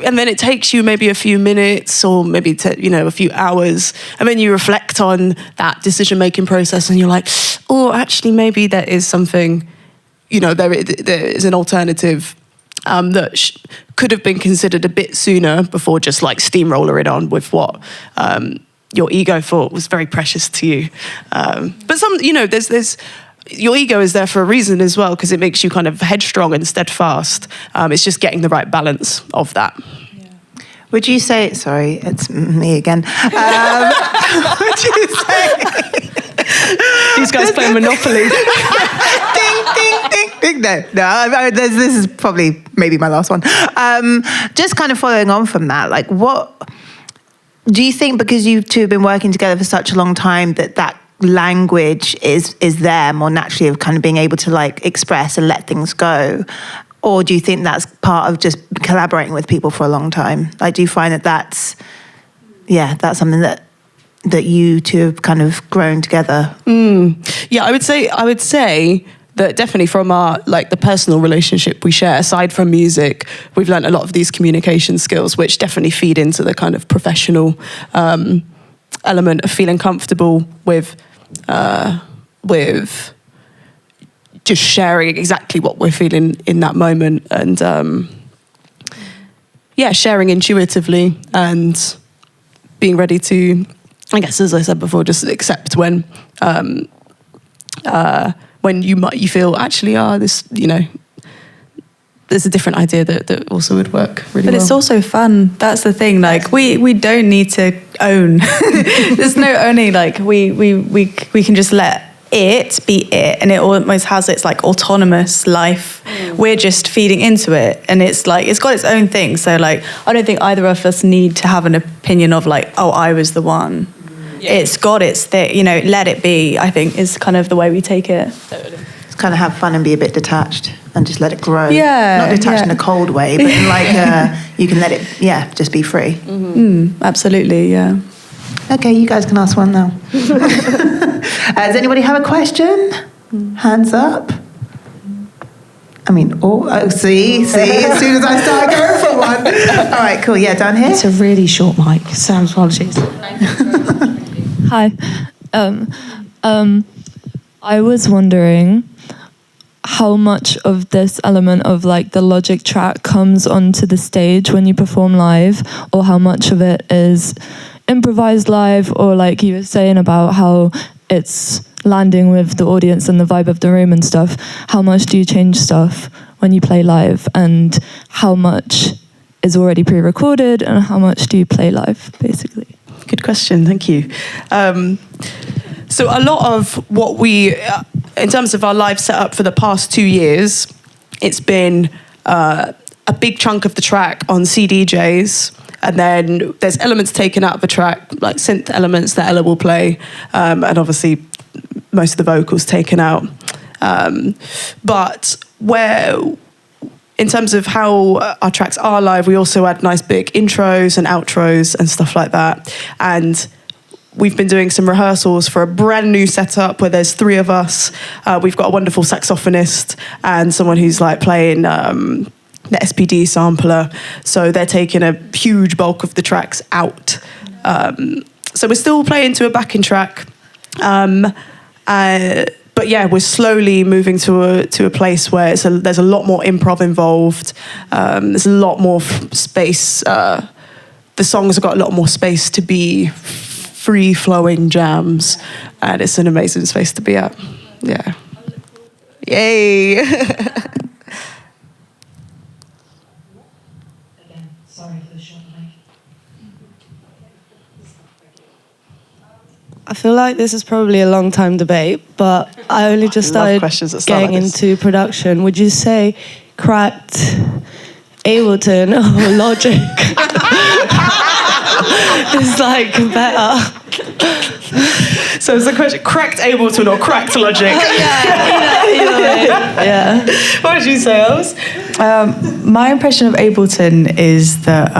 and then it takes you maybe a few minutes or maybe a few hours, and then you reflect on that decision-making process, and you're like, oh, actually, maybe there is something, there is an alternative that could have been considered a bit sooner before just like steamroller it on with what your ego thought was very precious to you. But there's your ego is there for a reason as well, because it makes you kind of headstrong and steadfast. It's just getting the right balance of that. Yeah. Would you say, sorry, it's me again. Would you say... These guys play Monopoly. Ding, ding, ding, ding. No, this is probably maybe my last one. Just kind of following on from that, like, what do you think, because you two have been working together for such a long time, that language is there more naturally of kind of being able to like express and let things go? Or do you think that's part of just collaborating with people for a long time? Like, do you find that's something that you two have kind of grown together? Yeah, I would say that definitely from our the personal relationship we share, aside from music, we've learned a lot of these communication skills, which definitely feed into the kind of professional element of feeling comfortable with just sharing exactly what we're feeling in that moment, and sharing intuitively and being ready to, I guess, as I said before, just accept when you feel actually, there's a different idea that also would work really well. But it's also fun. That's the thing. Like, we don't need to own. There's no owning. Like, we can just let it be it, and it almost has its like autonomous life. We're just feeding into it, and it's like it's got its own thing. So like, I don't think either of us need to have an opinion of like, oh, I was the one. It's got its thing. Let it be, I think, is kind of the way we take it. Totally. Just kind of have fun and be a bit detached and just let it grow. Yeah. Not detached in a cold way, but in like you can let it, just be free. Absolutely, yeah. Okay, you guys can ask one now. Does anybody have a question? Hands up. I mean, see, as soon as I start going for one. All right, cool, yeah, down here. It's a really short mic. Sam's apologies. Hi. I was wondering how much of this element of like the logic track comes onto the stage when you perform live, or how much of it is improvised live, or like you were saying about how it's landing with the audience and the vibe of the room and stuff. How much do you change stuff when you play live, and how much is already pre-recorded, and how much do you play live, basically? Good question, thank you. So a lot of what we, in terms of our live setup for the past 2 years, it's been a big chunk of the track on CDJs, and then there's elements taken out of the track, like synth elements that Ella will play, and obviously most of the vocals taken out. But where, in terms of how our tracks are live, we also add nice big intros and outros and stuff like that. And we've been doing some rehearsals for a brand new setup where there's 3 of us. We've got a wonderful saxophonist and someone who's like playing the SPD sampler. So they're taking a huge bulk of the tracks out. So we're still playing to a backing track. But yeah, we're slowly moving to a place where there's a lot more improv involved. There's a lot more space. The songs have got a lot more space to be free-flowing jams, and it's an amazing space to be at. Yeah. Yay! I feel like this is probably a long time debate, but I only just started getting into production. Would you say cracked Ableton or Logic is like better? So is the question cracked Ableton or cracked Logic? Either way. Yeah. What did you say, Els? My impression of Ableton is that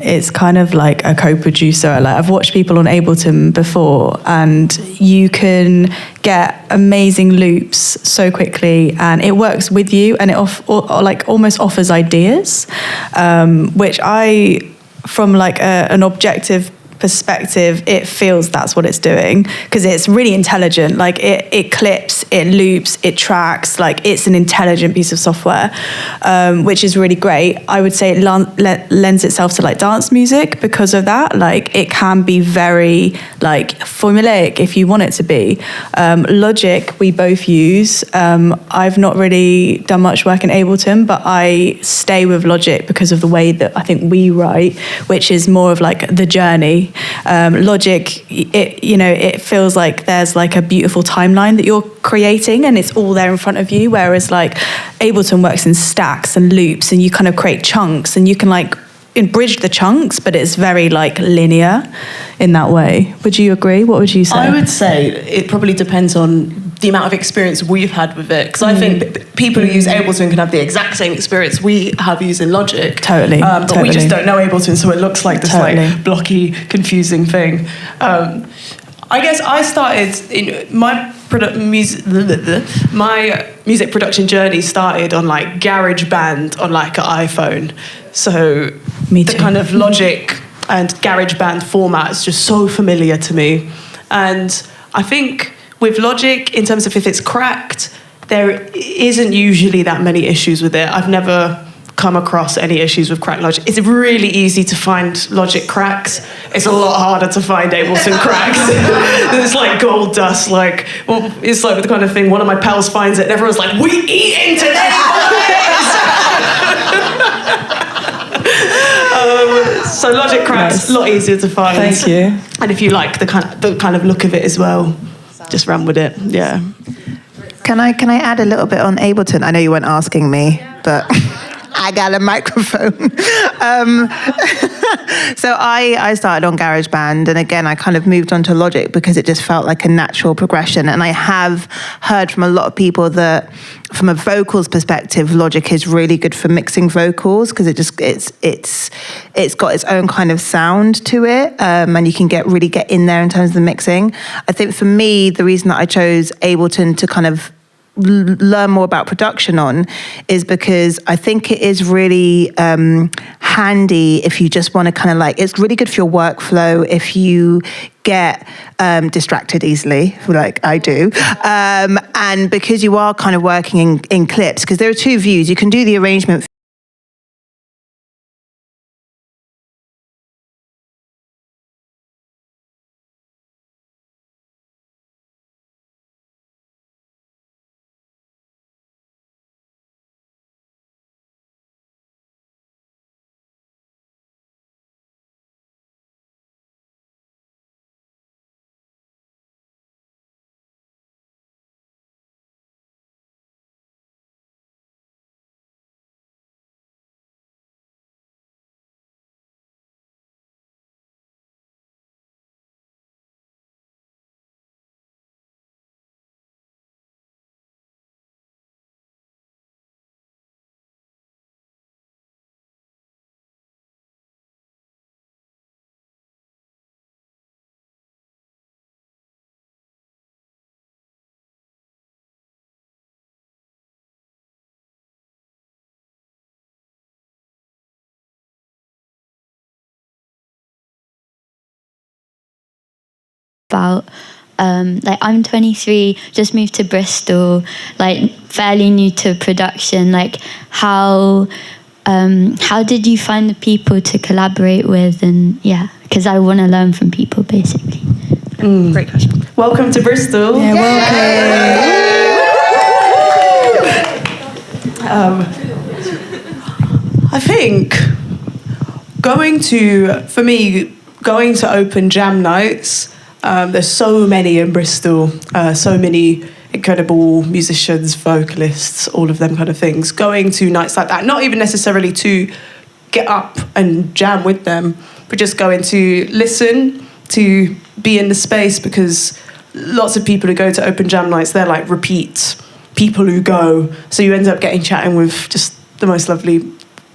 it's kind of like a co-producer. Like, I've watched people on Ableton before, and you can get amazing loops so quickly, and it works with you, and it almost offers ideas, which from like an objective perspective, it feels that's what it's doing, because it's really intelligent. Like it clips, it loops, it tracks. Like, it's an intelligent piece of software, which is really great. I would say it lends itself to like dance music because of that. Like, it can be very like formulaic if you want it to be. Logic we both use. I've not really done much work in Ableton, but I stay with Logic because of the way that I think we write, which is more of like the journey. Logic, it feels like there's like a beautiful timeline that you're creating, and it's all there in front of you. Whereas like Ableton works in stacks and loops, and you kind of create chunks, and you can like bridge the chunks, but it's very like linear in that way. Would you agree? What would you say? I would say it probably depends on the amount of experience we've had with it, because I think people who use Ableton can have the exact same experience we have using Logic. Totally. But we just don't know Ableton, so it looks like this like blocky, confusing thing. I guess I started in my music production journey started on like GarageBand on like an iPhone. So the kind of Logic and GarageBand format is just so familiar to me. And I think with Logic, in terms of if it's cracked, there isn't usually that many issues with it. I've never come across any issues with cracked Logic. It's really easy to find Logic cracks. It's a lot harder to find Ableton cracks. It's like gold dust. Like, well, it's like the kind of thing, one of my pals finds it and everyone's like, "We eating today, boys!" So Logic cracks, a lot easier to find. Thank you. And if you like the kind of look of it as well, just run with it. Yeah. Can I add a little bit on Ableton? I know you weren't asking me, but I got a microphone. So I started on GarageBand, and again, I kind of moved on to Logic because it just felt like a natural progression. And I have heard from a lot of people that, from a vocals perspective, Logic is really good for mixing vocals because it's got its own kind of sound to it, and you can really get in there in terms of the mixing. I think for me, the reason that I chose Ableton to kind of learn more about production on is because I think it is really handy if you just want to kind of like, it's really good for your workflow if you get distracted easily, like I do. And because you are kind of working in clips, because there are 2 views, you can do the arrangement about like I'm 23, just moved to Bristol, like fairly new to production. Like how did you find the people to collaborate with? And yeah, because I want to learn from people basically. Great question. Welcome to Bristol. Yeah, welcome. I think going to open jam nights, there's so many in Bristol, so many incredible musicians, vocalists, all of them kind of things. Going to nights like that, not even necessarily to get up and jam with them, but just going to listen, to be in the space, because lots of people who go to open jam nights, they're like repeat people who go. So you end up chatting with just the most lovely,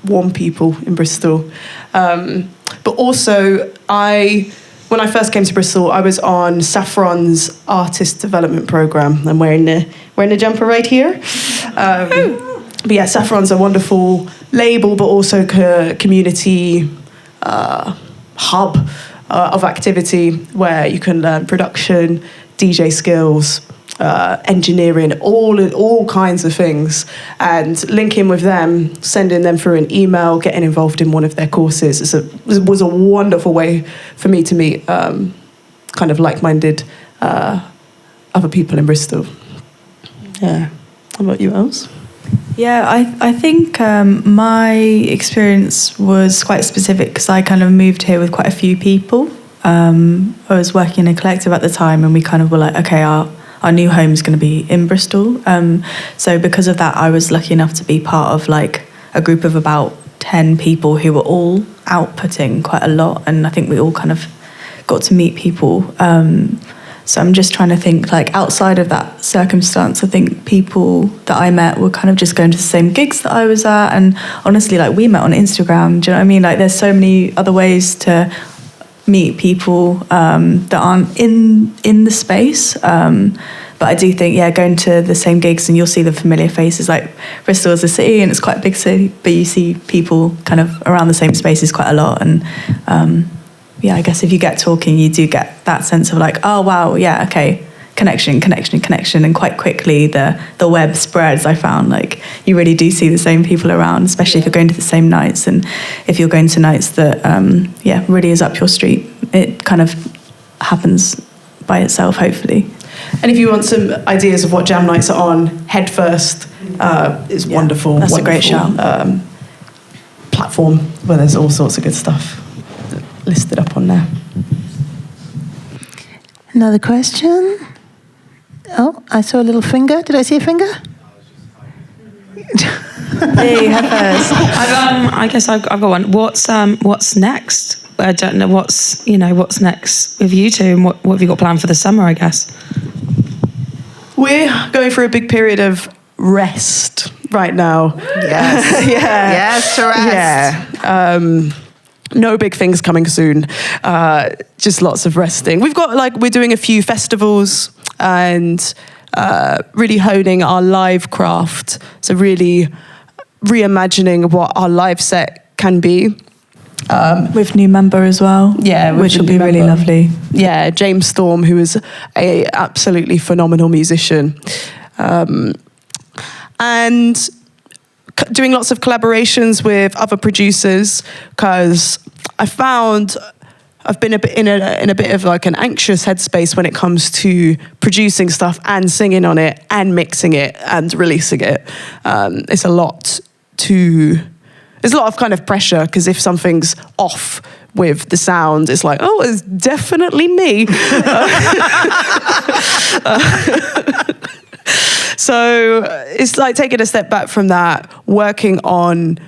warm people in Bristol. But also, when I first came to Bristol, I was on Saffron's artist development program. I'm wearing the jumper right here. But yeah, Saffron's a wonderful label, but also community hub of activity where you can learn production, DJ skills, engineering, all kinds of things, and linking with them, sending them through an email, getting involved in one of their courses was a wonderful way for me to meet kind of like-minded other people in Bristol. Yeah. How about you, Els? Yeah, I think my experience was quite specific because I kind of moved here with quite a few people. I was working in a collective at the time, and we kind of were like, okay, our new home is going to be in Bristol. So because of that, I was lucky enough to be part of like a group of about 10 people who were all outputting quite a lot. And I think we all kind of got to meet people. So I'm just trying to think, like, outside of that circumstance, I think people that I met were kind of just going to the same gigs that I was at. And honestly, like, we met on Instagram. Do you know what I mean? Like, there's so many other ways to meet people that aren't in the space. But I do think, yeah, going to the same gigs and you'll see the familiar faces. Like, Bristol is a city and it's quite a big city, but you see people kind of around the same spaces quite a lot. And yeah, I guess if you get talking, you do get that sense of like, oh, wow, yeah, okay, connection. And quite quickly the web spreads, I found. Like, you really do see the same people around, especially if you're going to the same nights. And if you're going to nights that, yeah, really is up your street, it kind of happens by itself, hopefully. And if you want some ideas of what jam nights are on, Head First is wonderful. That's a great shout. Platform where there's all sorts of good stuff listed up on there. Another question? Oh, I saw a little finger. Did I see a finger? Hey, Head First. I guess I've got one. What's next? I don't know what's next with you two, and what have you got planned for the summer, I guess? We're going through a big period of rest right now. Yes. Yeah. Yes, to rest. Yeah. No big things coming soon. Just lots of resting. We're doing a few festivals and really honing our live craft. So really reimagining what our live set can be. With new member as well. Yeah, which will be really lovely. Yeah, James Storm, who is a absolutely phenomenal musician. And doing lots of collaborations with other producers, because I found I've been in a bit of like an anxious headspace when it comes to producing stuff and singing on it and mixing it and releasing it. There's a lot of kind of pressure, because if something's off with the sound, it's like, oh, it's definitely me. So it's like taking a step back from that, working on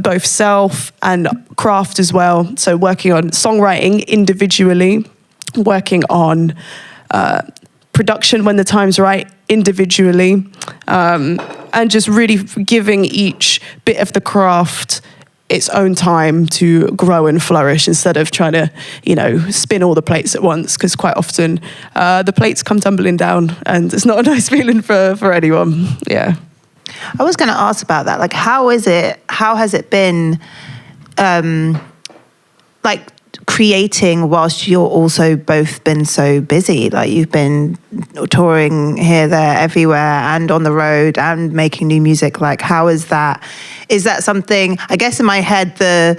both self and craft as well. So working on songwriting individually, working on production when the time's right individually, and just really giving each bit of the craft its own time to grow and flourish, instead of trying to, spin all the plates at once, because quite often the plates come tumbling down and it's not a nice feeling for anyone. Yeah. I was going to ask about that. Like, how has it been, creating whilst you're also both been so busy? Like you've been touring here, there, everywhere, and on the road, and making new music. Like, how is that? Is that something? I guess in my head, the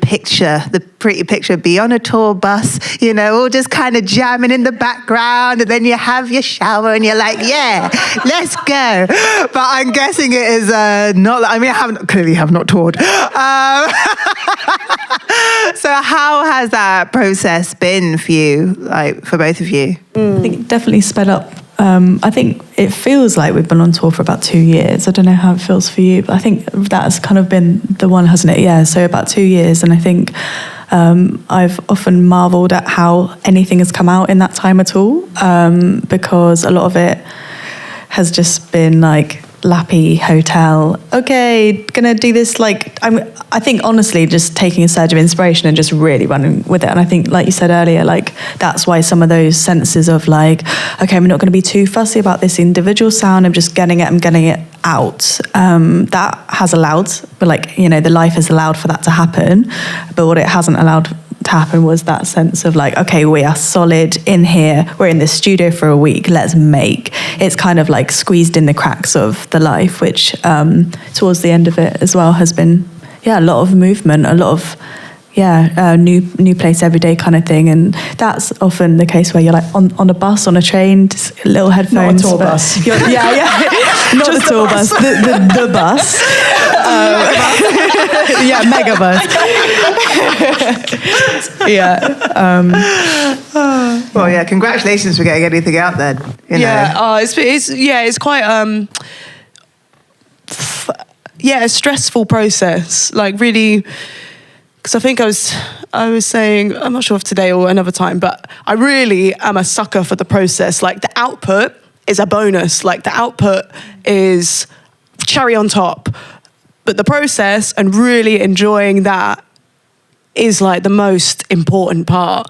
picture, the pretty picture, be on a tour bus, you know, all just kind of jamming in the background, and then you have your shower and you're like, yeah, let's go. But I'm guessing it is not. I mean, I clearly have not toured. So how has that process been for you, like for both of you? I think it definitely sped up. I think it feels like we've been on tour for about 2 years. I don't know how it feels for you, but I think that's kind of been the one, hasn't it? Yeah, so about 2 years. And I think I've often marveled at how anything has come out in that time at all, because a lot of it has just been like lappy hotel, okay, gonna do this. Like, I think honestly just taking a surge of inspiration and just really running with it. And I think, like you said earlier, like that's why some of those senses of like, okay, I'm not going to be too fussy about this individual sound, I'm getting it out, that has allowed, but like, you know, the life has allowed for that to happen. But what it hasn't allowed to happen was that sense of like, okay, we are solid in here, we're in the studio for a week, let's make. It's kind of like squeezed in the cracks of the life, which towards the end of it as well has been, a lot of movement, a lot of new place every day kind of thing. And that's often the case where you're like on a bus, on a train, just little headphones. Not a tour bus. Not the tour bus, the bus. Mega bus. Well, yeah, congratulations for getting anything out then. You know. It's quite a stressful process. Like really, because I think I was saying, I'm not sure if today or another time, but I really am a sucker for the process. Like the output is a bonus. Like the output is cherry on top. But the process and really enjoying that is like the most important part.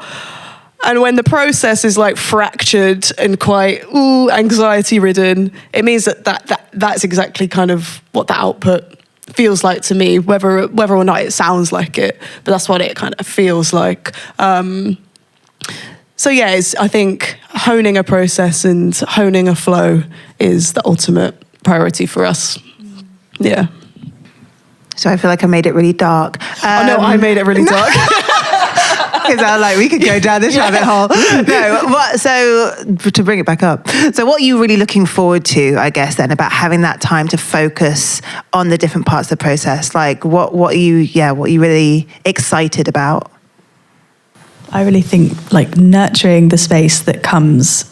And when the process is like fractured and quite anxiety ridden, it means that's exactly kind of what the output feels like to me, whether or not it sounds like it, but that's what it kind of feels like. I think honing a process and honing a flow is the ultimate priority for us. Yeah. So I feel like I made it really dark. I made it really dark. Because I was like, we could go down this rabbit hole. So to bring it back up. So what are you really looking forward to, I guess, then, about having that time to focus on the different parts of the process? Like, what are you really excited about? I really think like nurturing the space that comes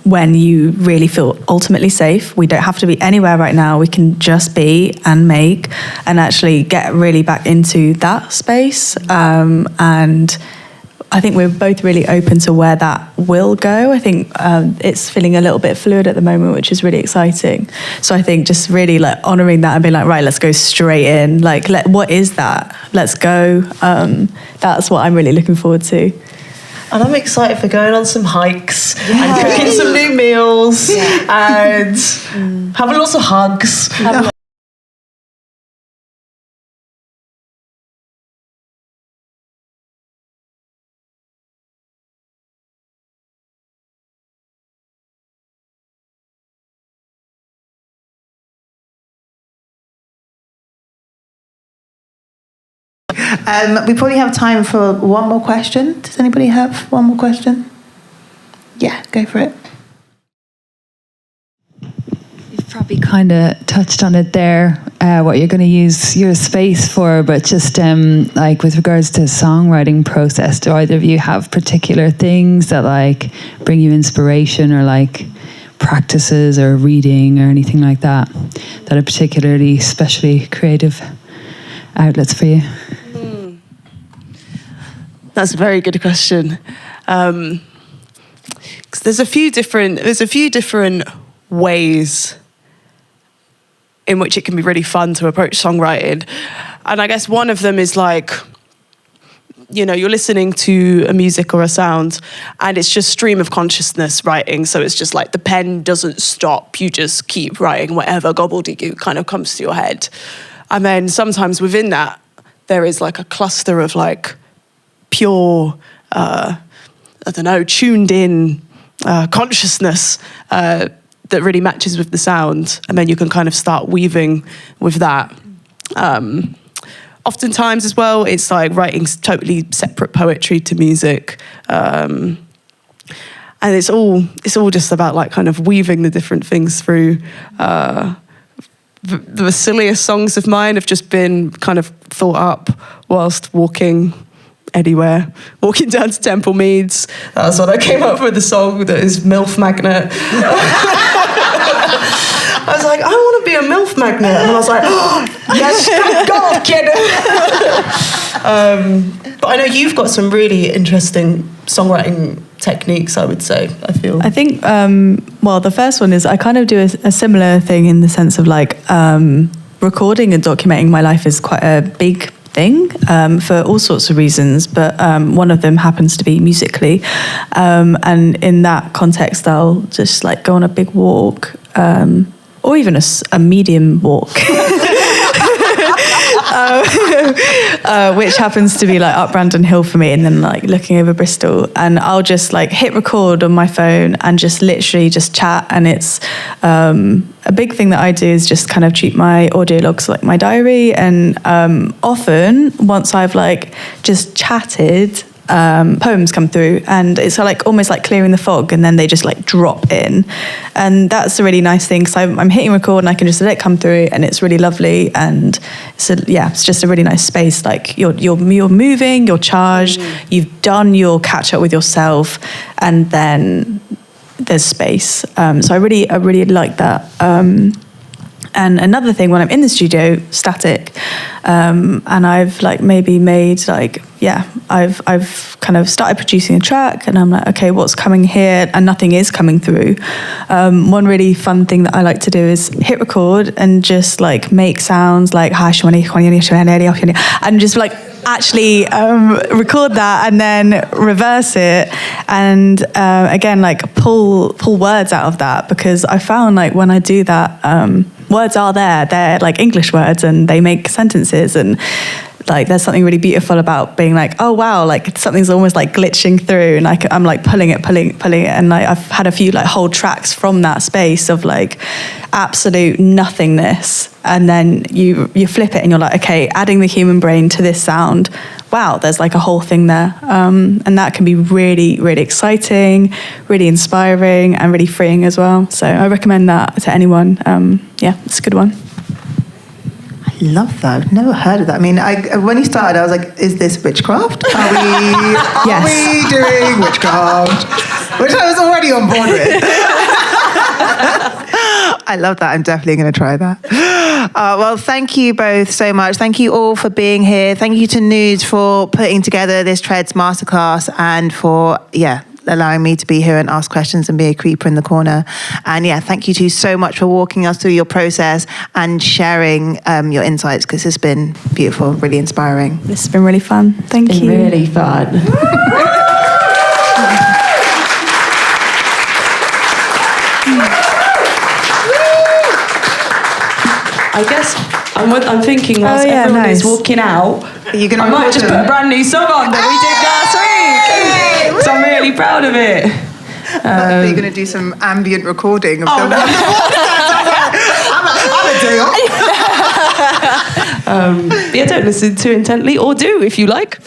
when you really feel ultimately safe. We don't have to be anywhere right now. We can just be and make and actually get really back into that space. And I think we're both really open to where that will go. I think it's feeling a little bit fluid at the moment, which is really exciting. So I think just really like honouring that and being like, right, let's go straight in. Like, what is that? Let's go. That's what I'm really looking forward to. And I'm excited for going on some hikes and cooking some new meals and having lots of hugs. We probably have time for one more question. Does anybody have one more question? Yeah, go for it. You've probably kind of touched on it there, what you're going to use your space for, but just like with regards to songwriting process, do either of you have particular things that like bring you inspiration or like practices or reading or anything like that are particularly, especially creative outlets for you? That's a very good question. 'Cause there's a few different ways in which it can be really fun to approach songwriting. And I guess one of them is like, you know, you're listening to a music or a sound and it's just stream of consciousness writing. So it's just like the pen doesn't stop. You just keep writing whatever gobbledygook kind of comes to your head. And then sometimes within that, there is like a cluster of like pure, tuned in consciousness that really matches with the sound, and then you can kind of start weaving with that. Oftentimes as well, it's like writing totally separate poetry to music, and it's all just about like kind of weaving the different things through. The silliest songs of mine have just been kind of thought up whilst walking anywhere, walking down to Temple Meads. That's when I came up with a song that is MILF Magnet. I was like, I want to be a MILF magnet. And I was like, oh, yes, thank God, kid. But I know you've got some really interesting songwriting techniques, I would say, I feel. I think, the first one is I kind of do a similar thing in the sense of like recording and documenting my life is quite a big thing for all sorts of reasons, but one of them happens to be musically. And in that context, I'll just like go on a big walk, or even a medium walk, which happens to be like up Brandon Hill for me, and then like looking over Bristol, and I'll just like hit record on my phone and just literally just chat. And it's a big thing that I do is just kind of treat my audio logs like my diary, and often once I've like just chatted, poems come through, and it's like almost like clearing the fog, and then they just like drop in, and that's a really nice thing because I'm hitting record and I can just let it come through, and it's really lovely. And so it's just a really nice space. Like you're moving, you're charged, you've done your catch up with yourself, and then there's space. So I really like that. And another thing, when I'm in the studio, static, and I've like maybe made like, I've kind of started producing a track, and I'm like, okay, what's coming here? And nothing is coming through. One really fun thing that I like to do is hit record and just like make sounds like, and just like actually record that and then reverse it, and again like pull words out of that, because I found like when I do that, words are there, they're like English words, and they make sentences, and like there's something really beautiful about being like, oh wow, like something's almost like glitching through, and I'm like pulling it, and like I've had a few like whole tracks from that space of like absolute nothingness, and then you flip it and you're like, okay, adding the human brain to this sound, wow, there's like a whole thing there, and that can be really, really exciting, really inspiring, and really freeing as well. So I recommend that to anyone. It's a good one. I love that. I've never heard of that. I mean, when you started, I was like, is this witchcraft? Are we doing witchcraft? Which I was already on board with. I love that. I'm definitely going to try that. Well, thank you both so much. Thank you all for being here. Thank you to Noods for putting together this Treads masterclass, and for, allowing me to be here and ask questions and be a creeper in the corner. And thank you two so much for walking us through your process and sharing your insights, because it's been beautiful, really inspiring. This has been really fun. Thank you. Really fun. I guess I'm thinking whilst everyone is walking out, I might just put a brand new song on that we did last week. So I'm really proud of it. You're going to do some ambient recording of the I'm a deal. Don't listen too intently, or do if you like.